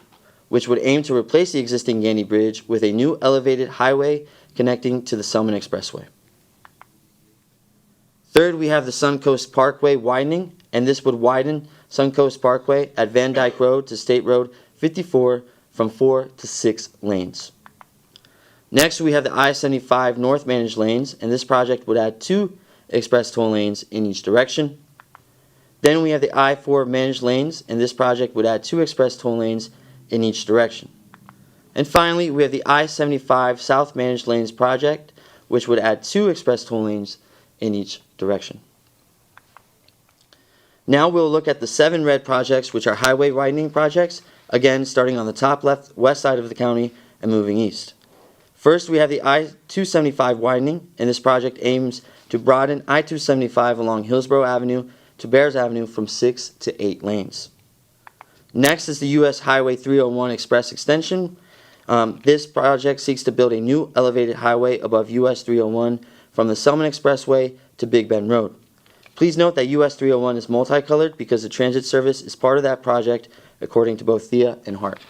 [SPEAKER 13] which would aim to replace the existing Gandy Bridge with a new elevated highway connecting to the Selman Expressway. Third, we have the Suncoast Parkway widening, and this would widen Suncoast Parkway at Van Dyke Road to State Road 54 from 4 to 6 lanes. Next, we have the I-75 North managed lanes, and this project would add 2 express toll lanes in each direction. Then we have the I-4 managed lanes, and this project would add 2 express toll lanes in each direction. And finally, we have the I-75 South managed lanes project, which would add 2 express toll lanes in each direction. Now we'll look at the 7 red projects, which are highway widening projects, again starting on the top left west side of the county and moving east. First, we have the I-275 widening, and this project aims to broaden I-275 along Hillsborough Avenue to Bears Avenue from 6 to 8 lanes. Next is the U.S. Highway 301 Express Extension. This project seeks to build a new elevated highway above U.S. 301 from the Selman Expressway to Big Bend Road. Please note that US 301 is multicolored because the transit service is part of that project, according to both Thea and Hart.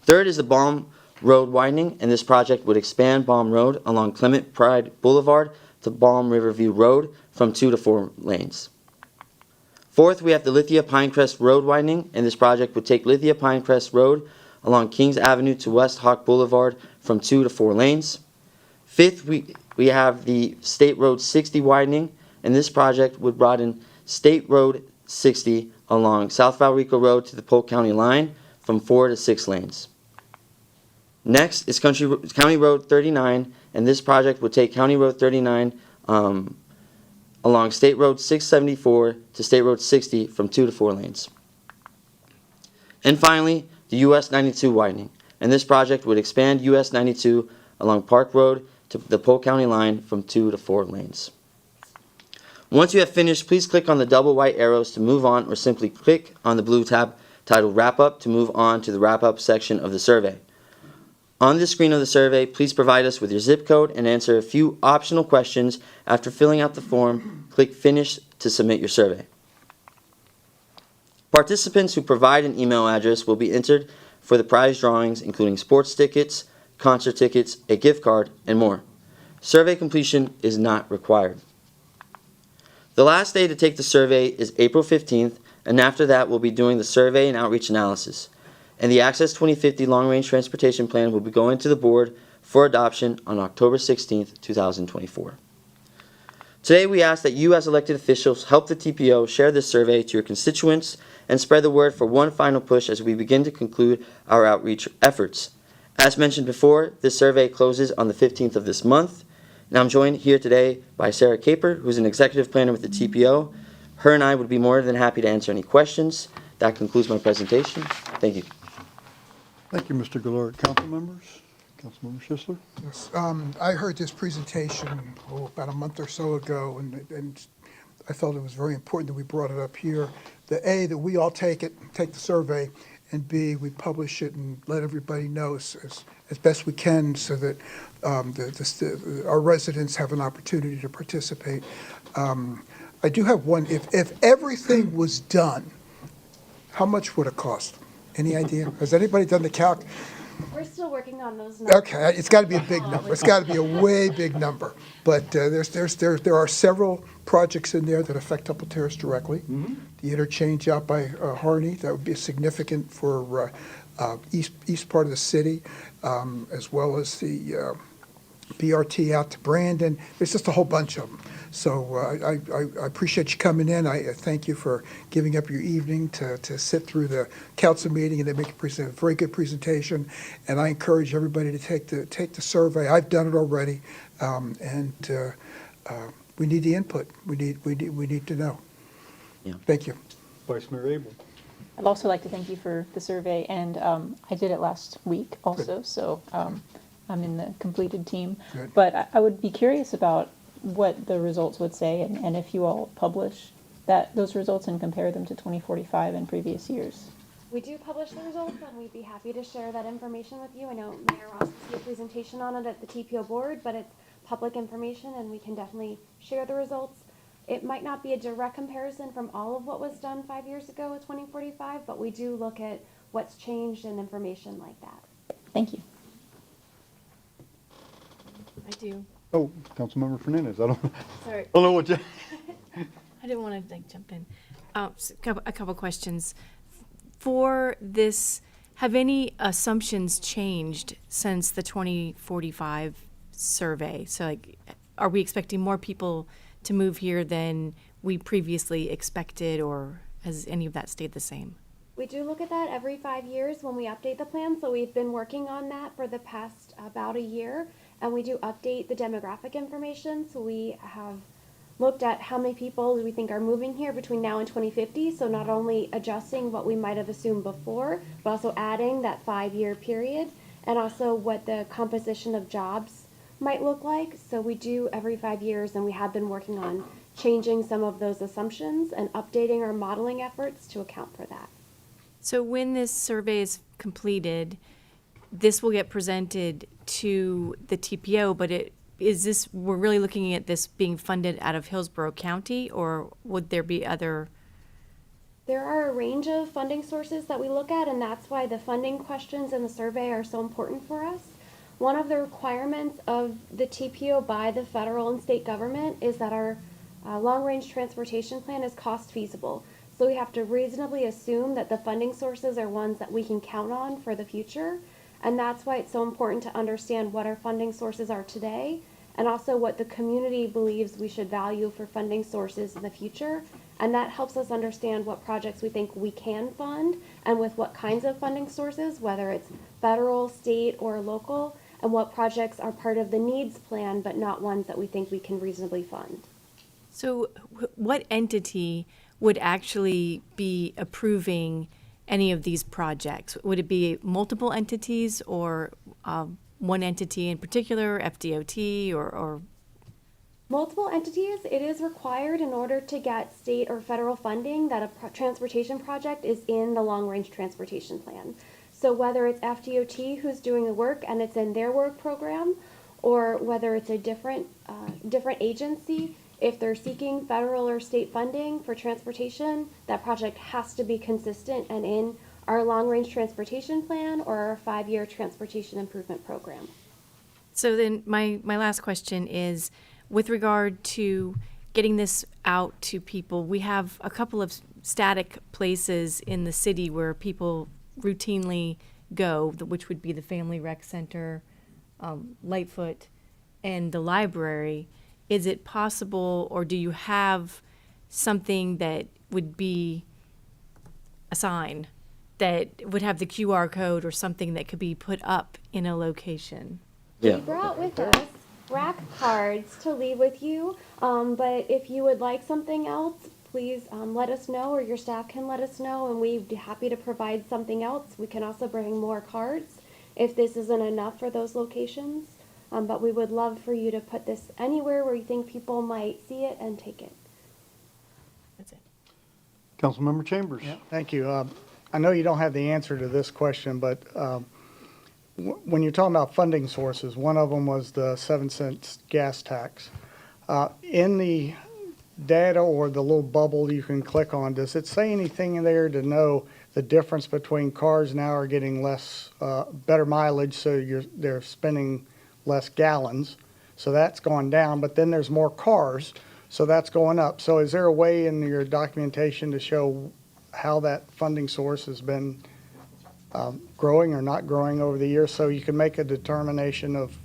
[SPEAKER 13] Third is the Baum Road widening, and this project would expand Baum Road along Clement Pride Boulevard to Baum Riverview Road from 2 to 4 lanes. Fourth, we have the Lithia Pinecrest Road widening, and this project would take Lithia Pinecrest Road along Kings Avenue to West Hawk Boulevard from 2 to 4 lanes. Fifth, we have the State Road 60 widening, and this project would broaden State Road 60 along South Valrico Road to the Polk County line from 4 to 6 lanes. Next is County Road 39, and this project would take County Road 39 along State Road 674 to State Road 60 from 2 to 4 lanes. And finally, the US 92 widening, and this project would expand US 92 along Park Road to the Polk County line from 2 to 4 lanes. Once you have finished, please click on the double white arrows to move on, or simply click on the blue tab titled Wrap Up to move on to the Wrap Up section of the survey. On the screen of the survey, please provide us with your zip code and answer a few optional questions. After filling out the form, click Finish to submit your survey. Participants who provide an email address will be entered for the prize drawings, including sports tickets, concert tickets, a gift card, and more. Survey completion is not required. The last day to take the survey is April 15th, and after that we'll be doing the survey and outreach analysis. And the Access 2050 Long Range Transportation Plan will be going to the board for adoption on October 16th, 2024. Today we ask that you as elected officials help the TPO share this survey to your constituents and spread the word for one final push as we begin to conclude our outreach efforts. As mentioned before, this survey closes on the 15th of this month. And I'm joined here today by Sarah Caper, who's an executive planner with the TPO. Her and I would be more than happy to answer any questions. That concludes my presentation. Thank you.
[SPEAKER 3] Thank you, Mr. Gillard. Council members? Councilmember Schisler?
[SPEAKER 5] Yes, I heard this presentation about a month or so ago, and I felt it was very important that we brought it up here. That we all take the survey, and B, we publish it and let everybody know as best we can so that our residents have an opportunity to participate. I do have one. If everything was done, how much would it cost? Any idea? Has anybody done the calc?
[SPEAKER 10] We're still working on those numbers.
[SPEAKER 5] Okay, it's got to be a big number. It's got to be a way big number. But there are several projects in there that affect Temple Terrace directly. Mm-hmm. The interchange out by Harney, that would be significant for east part of the city, as well as the BRT out to Brandon. There's just a whole bunch of them. So I appreciate you coming in. I thank you for giving up your evening to sit through the council meeting, and they make a very good presentation. And I encourage everybody to take the survey. I've done it already, and we need the input. We need to know.
[SPEAKER 13] Yeah.
[SPEAKER 5] Thank you.
[SPEAKER 3] Vice Mayor Abel.
[SPEAKER 14] I'd also like to thank you for the survey, and I did it last week also, good. So I'm in the completed team. Good. But I would be curious about what the results would say, and if you all publish those results and compare them to 2045 and previous years.
[SPEAKER 10] We do publish the results, and we'd be happy to share that information with you. I know Mayor Ross will see a presentation on it at the TPO board, but it's public information, and we can definitely share the results. It might not be a direct comparison from all of what was done 5 years ago with 2045, but we do look at what's changed and information like that.
[SPEAKER 14] Thank you.
[SPEAKER 15] I do.
[SPEAKER 3] Oh, Councilmember Fernandez, I don't
[SPEAKER 15] Sorry,
[SPEAKER 3] know what you.
[SPEAKER 15] I didn't want to jump in. A couple questions. For this, have any assumptions changed since the 2045 survey? So, like, are we expecting more people to move here than we previously expected, or has any of that stayed the same?
[SPEAKER 10] We do look at that every 5 years when we update the plan, so we've been working on that for the past about a year, and we do update the demographic information, so we have looked at how many people we think are moving here between now and 2050, so not only adjusting what we might have assumed before, but also adding that 5-year period, and also what the composition of jobs might look like. So we do every 5 years, and we have been working on changing some of those assumptions and updating our modeling efforts to account for that.
[SPEAKER 15] So when this survey is completed, this will get presented to the TPO, but we're really looking at this being funded out of Hillsborough County, or would there be other?
[SPEAKER 10] There are a range of funding sources that we look at, and that's why the funding questions in the survey are so important for us. One of the requirements of the TPO by the federal and state government is that our long-range transportation plan is cost feasible. So we have to reasonably assume that the funding sources are ones that we can count on for the future. And that's why it's so important to understand what our funding sources are today, and also what the community believes we should value for funding sources in the future. And that helps us understand what projects we think we can fund, and with what kinds of funding sources, whether it's federal, state, or local, and what projects are part of the needs plan, but not ones that we think we can reasonably fund.
[SPEAKER 15] So what entity would actually be approving any of these projects? Would it be multiple entities, or one entity in particular, FDOT, or?
[SPEAKER 10] Multiple entities. It is required in order to get state or federal funding that a transportation project is in the long-range transportation plan. So whether it's FDOT who's doing the work and it's in their work program, or whether it's a different agency, if they're seeking federal or state funding for transportation, that project has to be consistent and in our long-range transportation plan or our 5-year transportation improvement program.
[SPEAKER 15] So then my last question is, with regard to getting this out to people, we have a couple of static places in the city where people routinely go, which would be the Family Rec Center, Lightfoot, and the library. Is it possible, or do you have something that would be a sign that would have the QR code or something that could be put up in a location?
[SPEAKER 10] We brought with us rack cards to leave with you, but if you would like something else, please let us know, or your staff can let us know, and we'd be happy to provide something else. We can also bring more cards if this isn't enough for those locations. But we would love for you to put this anywhere where you think people might see it and take it.
[SPEAKER 15] That's it.
[SPEAKER 3] Councilmember Chambers.
[SPEAKER 16] Yeah, thank you. I know you don't have the answer to this question, but when you're talking about funding sources, one of them was the 7-cent gas tax. In the data or the little bubble you can click on, does it say anything in there to know the difference between cars now are getting less, better mileage, so they're spending less gallons, so that's gone down, but then there's more cars, so that's going up. So is there a way in your documentation to show how that funding source has been growing or not growing over the years, so you can make a determination of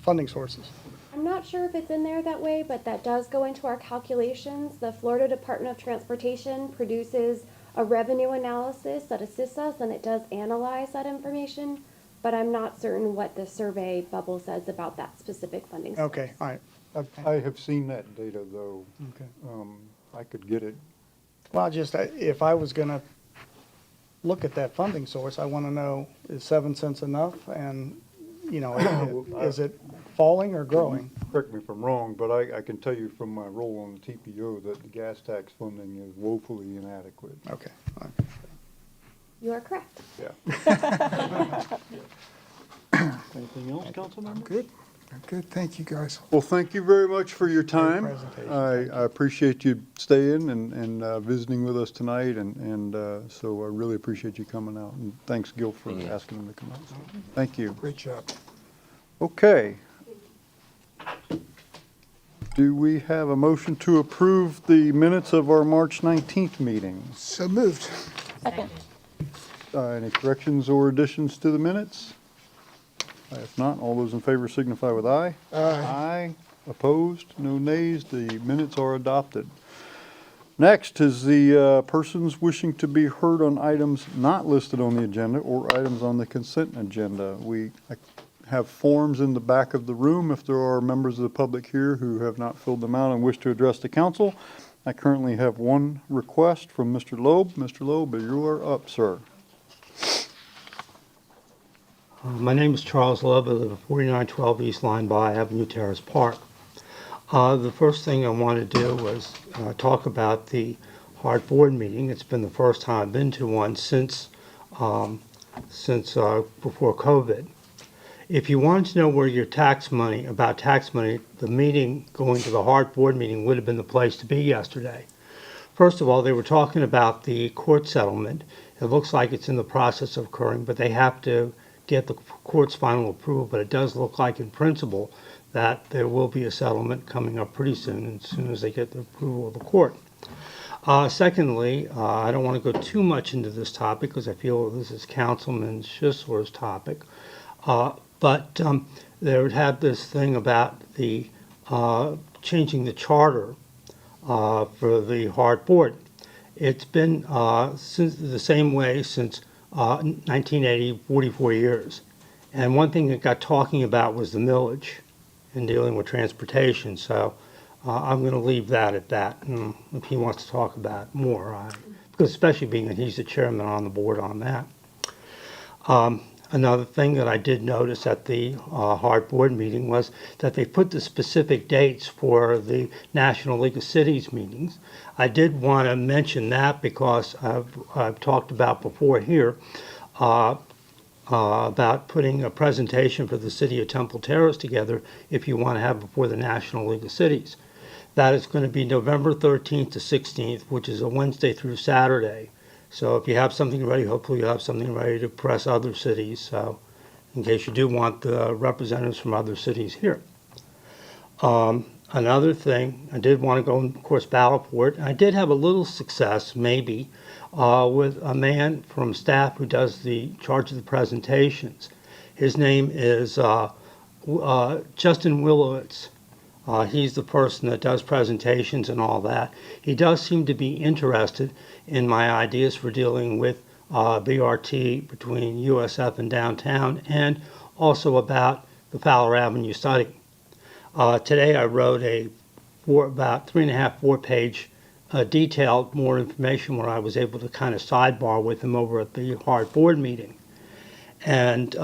[SPEAKER 16] funding sources?
[SPEAKER 10] I'm not sure if it's in there that way, but that does go into our calculations. The Florida Department of Transportation produces a revenue analysis that assists us, and it does analyze that information. But I'm not certain what the survey bubble says about that specific funding source.
[SPEAKER 16] Okay, all right. Okay.
[SPEAKER 3] I have seen that data, though.
[SPEAKER 16] Okay.
[SPEAKER 3] I could get it.
[SPEAKER 16] Well, if I was gonna look at that funding source, I want to know, is 7 cents enough? And, is it falling or growing?
[SPEAKER 3] Correct me if I'm wrong, but I can tell you from my role on the TPO that the gas tax funding is woefully inadequate.
[SPEAKER 16] Okay. All right.
[SPEAKER 10] You are correct.
[SPEAKER 11] Anything else, council member?
[SPEAKER 5] Good, good, thank you, guys.
[SPEAKER 3] Well, thank you very much for your time.
[SPEAKER 16] presentation.
[SPEAKER 3] I appreciate you staying and visiting with us tonight, and so I really appreciate you coming out. And thanks, Gil, for asking him to come out. Thank you.
[SPEAKER 5] Great job.
[SPEAKER 3] Okay. Do we have a motion to approve the minutes of our March 19th meeting?
[SPEAKER 5] So moved.
[SPEAKER 14] Second.
[SPEAKER 3] Any corrections or additions to the minutes? If not, all those in favor signify with aye.
[SPEAKER 5] Aye.
[SPEAKER 3] Aye. Opposed? No nays. The minutes are adopted. Next is the persons wishing to be heard on items not listed on the agenda or items on the consent agenda. We have forms in the back of the room if there are members of the public here who have not filled them out and wish to address the council. I currently have one request from Mr. Loeb. Mr. Loeb, you are up, sir.
[SPEAKER 17] My name is Charles Love. I live at 4912 East Linebaugh Avenue, Terrace Park. The first thing I want to do was talk about the HART board meeting. It's been the first time I've been to one since before COVID. If you wanted to know where your tax money, the meeting, going to the HART board meeting would have been the place to be yesterday. First of all, they were talking about the court settlement. It looks like it's in the process of occurring, but they have to get the court's final approval. But it does look like in principle that there will be a settlement coming up pretty soon, as soon as they get the approval of the court. Secondly, I don't want to go too much into this topic because I feel this is Councilman Schisler's topic. But they would have this thing about the changing the charter for the HART board. It's been since the same way since 1980, 44 years. And one thing that got talking about was the millage in dealing with transportation. So I'm going to leave that at that. And if he wants to talk about it more, because especially being that he's the chairman on the board on that. Another thing that I did notice at the HART board meeting was that they put the specific dates for the National League of Cities meetings. I did want to mention that because I've talked about before here about putting a presentation for the city of Temple Terrace together if you want to have before the National League of Cities. That is going to be November 13th to 16th, which is a Wednesday through Saturday. So if you have something ready, hopefully you have something ready to press other cities, so in case you do want the representatives from other cities here. Another thing, I did want to go, of course, Battleport. I did have a little success, maybe, with a man from staff who does the charge of the presentations. His name is Justin Willowitz. He's the person that does presentations and all that. He does seem to be interested in my ideas for dealing with BRT between USF and downtown, and also about the Fowler Avenue study. Today I wrote about 3.5, 4-page detailed more information where I was able to kind of sidebar with him over at the HART board meeting. And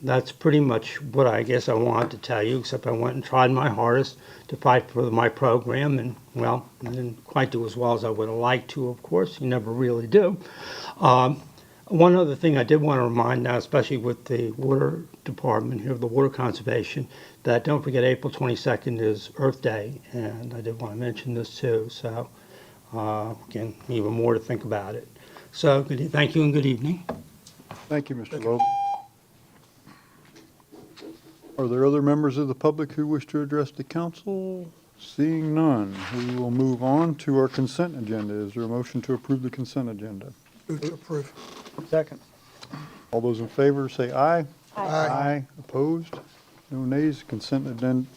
[SPEAKER 17] that's pretty much what I guess I wanted to tell you, except I went and tried my hardest to fight for my program, and, well, I didn't quite do as well as I would have liked to, of course. You never really do. One other thing I did want to remind now, especially with the water department here, the water conservation, that don't forget April 22nd is Earth Day, and I did want to mention this too. So, again, even more to think about it. So, thank you and good evening.
[SPEAKER 3] Thank you, Mr. Loeb. Are there other members of the public who wish to address the council? Seeing none, we will move on to our consent agenda. Is there a motion to approve the consent agenda?
[SPEAKER 5] Move to approve.
[SPEAKER 16] Second.
[SPEAKER 3] All those in favor say aye.
[SPEAKER 5] Aye.
[SPEAKER 3] Aye. Opposed? No nays. Consent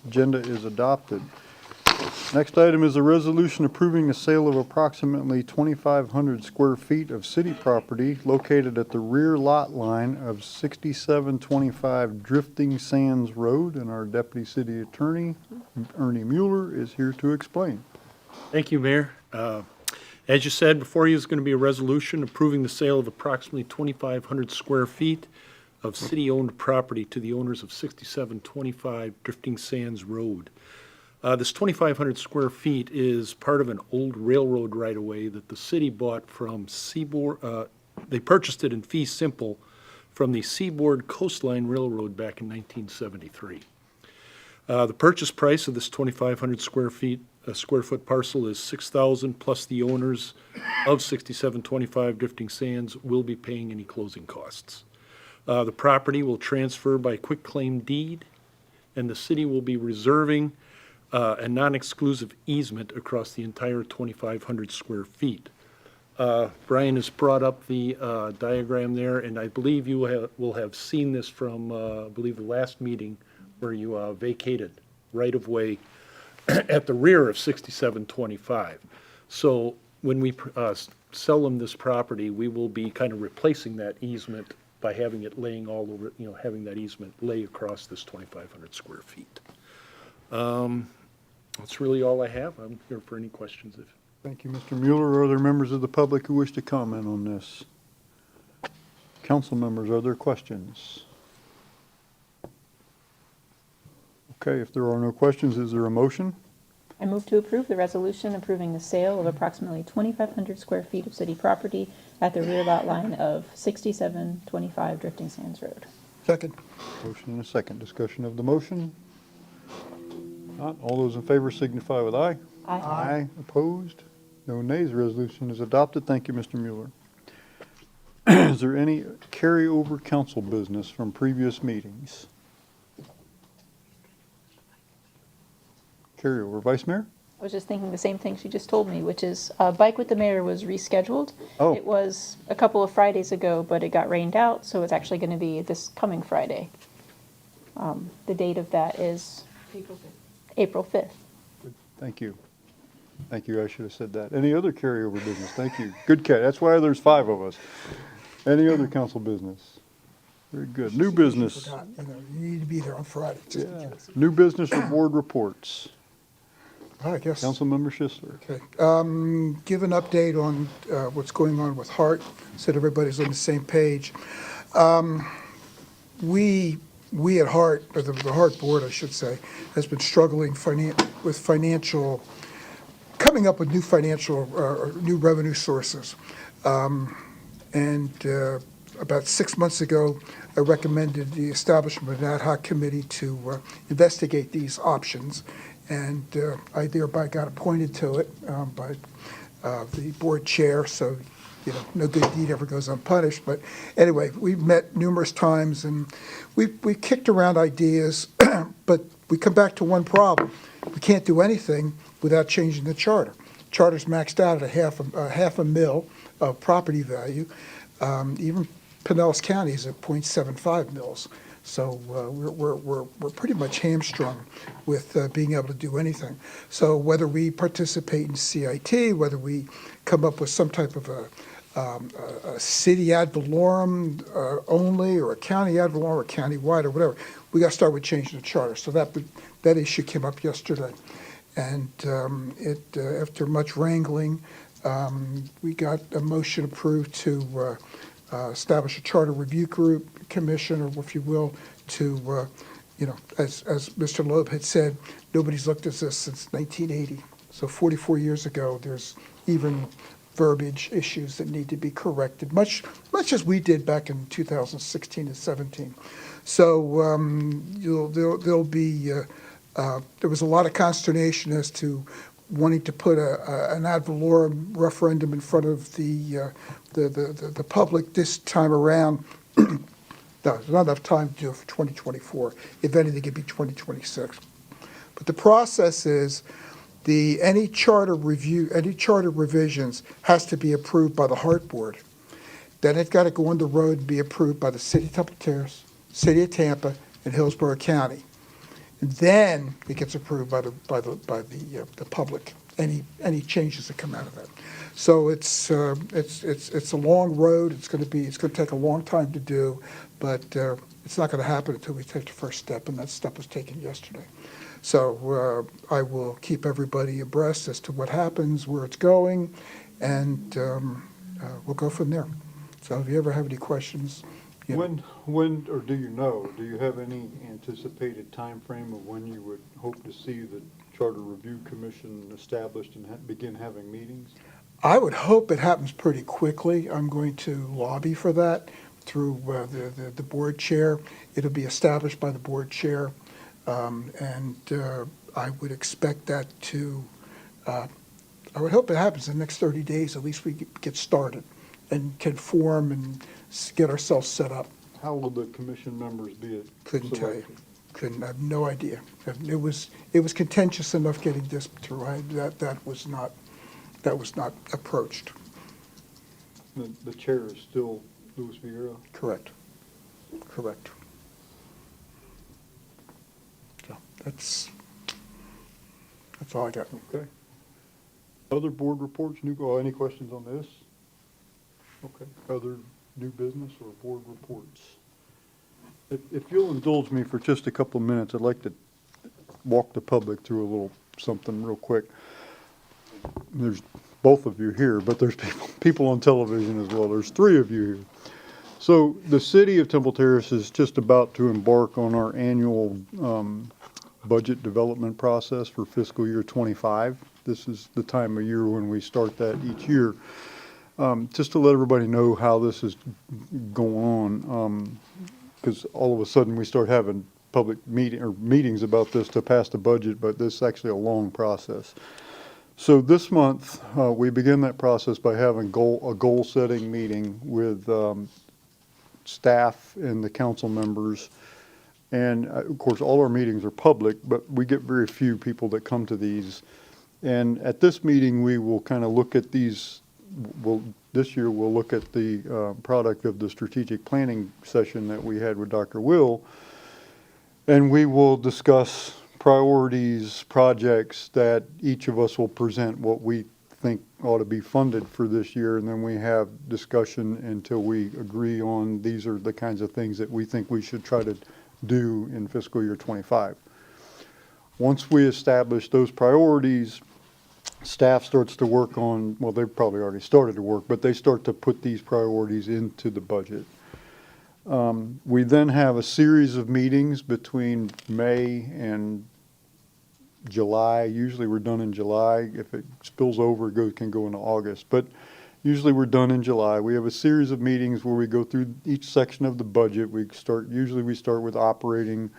[SPEAKER 3] agenda is adopted. Next item is a resolution approving the sale of approximately 2,500 square feet of city property located at the rear lot line of 6725 Drifting Sands Road, and our Deputy City Attorney, Ernie Mueller, is here to explain.
[SPEAKER 18] Thank you, Mayor. As you said, before you is going to be a resolution approving the sale of approximately 2,500 square feet of city-owned property to the owners of 6725 Drifting Sands Road. This 2,500 square feet is part of an old railroad right-of-way that the city bought from Seaboard, they purchased it in fee simple from the Seaboard Coastline Railroad back in 1973. The purchase price of this 2,500 square foot parcel is $6,000 plus the owners of 6725 Drifting Sands will be paying any closing costs. The property will transfer by quitclaim deed, and the city will be reserving a non-exclusive easement across the entire 2,500 square feet. Brian has brought up the diagram there, and I believe you will have seen this from, I believe, the last meeting where you vacated right-of-way at the rear of 6725. So when we sell them this property, we will be kind of replacing that easement by having it laying all over, having that easement lay across this 2,500 square feet. That's really all I have. I'm here for any questions.
[SPEAKER 3] Thank you, Mr. Mueller. Are there members of the public who wish to comment on this? Council members, are there questions? Okay, if there are no questions, is there a motion?
[SPEAKER 14] I move to approve the resolution approving the sale of approximately 2,500 square feet of city property at the rear lot line of 6725 Drifting Sands Road.
[SPEAKER 5] Second.
[SPEAKER 3] Motion and a second. Discussion of the motion. Not all those in favor signify with aye.
[SPEAKER 14] Aye.
[SPEAKER 3] Aye. Opposed? No nays. The resolution is adopted. Thank you, Mr. Mueller. Is there any carryover council business from previous meetings? Carryover. Vice Mayor?
[SPEAKER 14] I was just thinking the same thing she just told me, which is Bike with the Mayor was rescheduled.
[SPEAKER 3] Oh.
[SPEAKER 14] It was a couple of Fridays ago, but it got rained out, so it's actually going to be this coming Friday. The date of that is April 5th.
[SPEAKER 3] Thank you. Thank you. I should have said that. Any other carryover business? Thank you. Good catch. That's why there's 5 of us. Any other council business? Very good. New business.
[SPEAKER 5] Forgot, you need to be there on Friday. Just in
[SPEAKER 3] Yeah.
[SPEAKER 5] case.
[SPEAKER 3] New business or board reports.
[SPEAKER 5] I guess.
[SPEAKER 3] Councilmember Schisler.
[SPEAKER 5] Okay. Give an update on what's going on with Hart, so that everybody's on the same page. We at Hart, or the Hart Board, I should say, has been struggling with financial, coming up with new financial, new revenue sources. And about 6 months ago, I recommended the establishment of an ad hoc committee to investigate these options. And I thereby got appointed to it by the board chair, so no good deed ever goes unpunished. But anyway, we've met numerous times, and we kicked around ideas, but we come back to one problem. We can't do anything without changing the charter. Charter's maxed out at half a mil of property value. Even Pinellas County is at 0.75 mils. So we're pretty much hamstrung with being able to do anything. So whether we participate in CIT, whether we come up with some type of a city ad valorem only, or a county ad valorem, or county-wide, or whatever, we got to start with changing the charter. So that issue came up yesterday. And after much wrangling, we got a motion approved to establish a charter review group, commission, or if you will, to, as Mr. Loeb had said, nobody's looked at this since 1980. So 44 years ago, there's even verbiage issues that need to be corrected, much as we did back in 2016 and 17. So there'll be, there was a lot of consternation as to wanting to put an ad valorem referendum in front of the public this time around. No, there's not enough time to do it for 2024. If anything, it'd be 2026. But the process is any charter revisions has to be approved by the Hart Board. Then it's got to go on the road and be approved by the City of Temple Terrace, City of Tampa, and Hillsborough County. And then it gets approved by the public. Any changes that come out of that. So it's a long road. It's going to take a long time to do, but it's not going to happen until we take the first step, and that step was taken yesterday. So I will keep everybody abreast as to what happens, where it's going, and we'll go from there. So if you ever have any questions.
[SPEAKER 3] When, or do you have any anticipated time frame of when you would hope to see the Charter Review Commission established and begin having meetings?
[SPEAKER 5] I would hope it happens pretty quickly. I'm going to lobby for that through the board chair. It'll be established by the board chair. And I would expect that to, I would hope it happens in the next 30 days. At least we get started and can form and get ourselves set up.
[SPEAKER 3] How will the commission members be
[SPEAKER 5] Couldn't tell you.
[SPEAKER 3] selected?
[SPEAKER 5] I have no idea. It was contentious enough getting this through. That was not approached.
[SPEAKER 3] The chair is still Louis Vieira?
[SPEAKER 5] Correct. So that's all I got.
[SPEAKER 3] Okay. Other board reports, any questions on this? Okay. Other new business or board reports? If you'll indulge me for just a couple of minutes, I'd like to walk the public through a little something real quick. There's both of you here, but there's people on television as well. There's 3 of you here. So the city of Temple Terrace is just about to embark on our annual budget development process for fiscal year 25. This is the time of year when we start that each year. Just to let everybody know how this is going on, because all of a sudden we start having public meetings about this to pass the budget, but this is actually a long process. So this month, we begin that process by having a goal-setting meeting with staff and the council members. And of course, all our meetings are public, but we get very few people that come to these. And at this meeting, we will kind of look at these. This year, we'll look at the product of the strategic planning session that we had with Dr. Will. And we will discuss priorities, projects that each of us will present what we think ought to be funded for this year, and then we have discussion until we agree on these are the kinds of things that we think we should try to do in fiscal year 25. Once we establish those priorities, staff starts to work on, well, they've probably already started to work, but they start to put these priorities into the budget. We then have a series of meetings between May and July. Usually we're done in July. If it spills over, it can go into August. But usually we're done in July. We have a series of meetings where we go through each section of the budget. Usually we start with operating.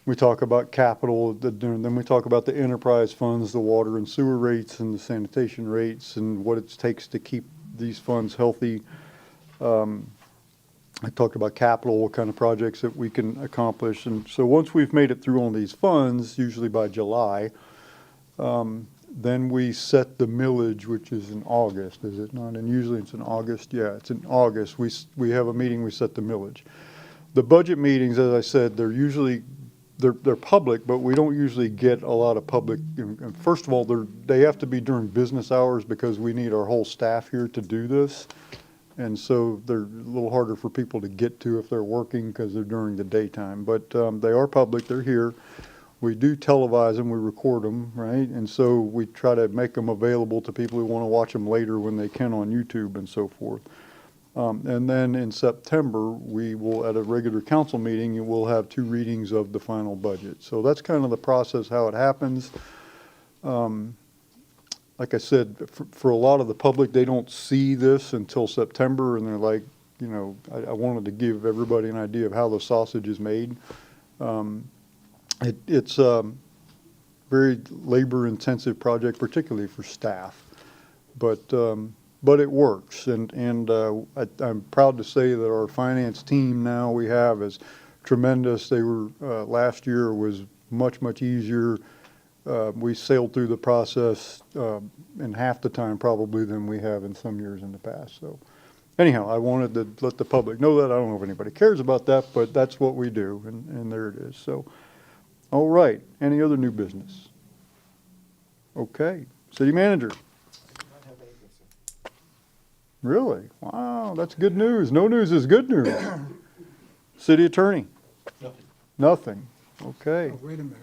[SPEAKER 3] We talk about capital, then we talk about the enterprise funds, the water and sewer rates and the sanitation rates and what it takes to keep these funds healthy. I talked about capital, what kind of projects that we can accomplish. And so once we've made it through all these funds, usually by July, then we set the millage, which is in August, is it not? And usually it's in August. Yeah, it's in August. We have a meeting, we set the millage. The budget meetings, as I said, they're public, but we don't usually get a lot of public. And first of all, they have to be during business hours because we need our whole staff here to do this. And so they're a little harder for people to get to if they're working because they're during the daytime. But they are public, they're here. We do televise them, we record them, right? And so we try to make them available to people who want to watch them later when they can on YouTube and so forth. And then in September, we will, at a regular council meeting, we'll have 2 readings of the final budget. So that's kind of the process, how it happens. Like I said, for a lot of the public, they don't see this until September, and they're like, you know, I wanted to give everybody an idea of how the sausage is made. It's a very labor-intensive project, particularly for staff, but it works, and I'm proud to say that our finance team now we have is tremendous. They were last year was much easier. We sailed through the process in half the time probably than we have in some years in the past. So anyhow, I wanted to let the public know that. I don't know if anybody cares about that, but that's what we do, and there it is. So, all right. Any other new business? Okay. City manager. Really? Wow, that's good news. No news is good news. City attorney. Nothing. Okay.
[SPEAKER 5] Oh, wait a minute.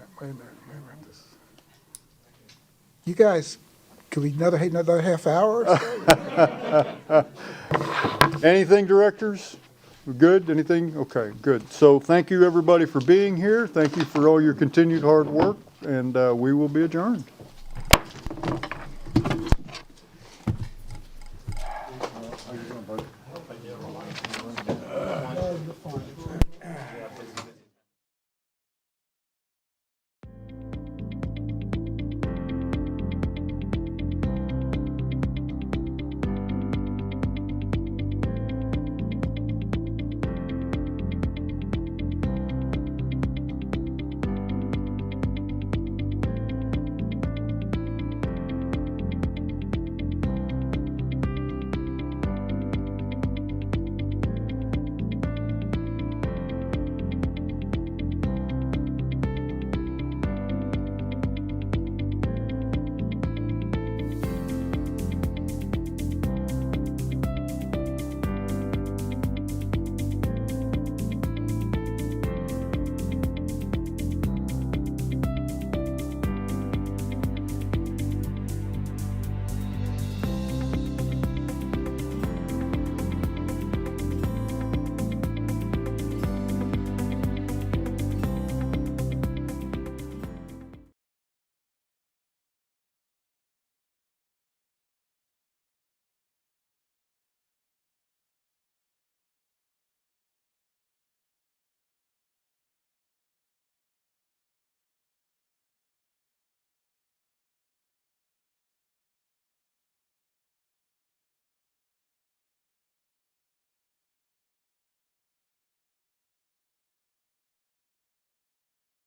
[SPEAKER 5] You guys, could we another half hour or so?
[SPEAKER 3] Anything, directors? We're good? Anything? Okay, good. So thank you, everybody, for being here. Thank you for all your continued hard work. and we will be adjourned.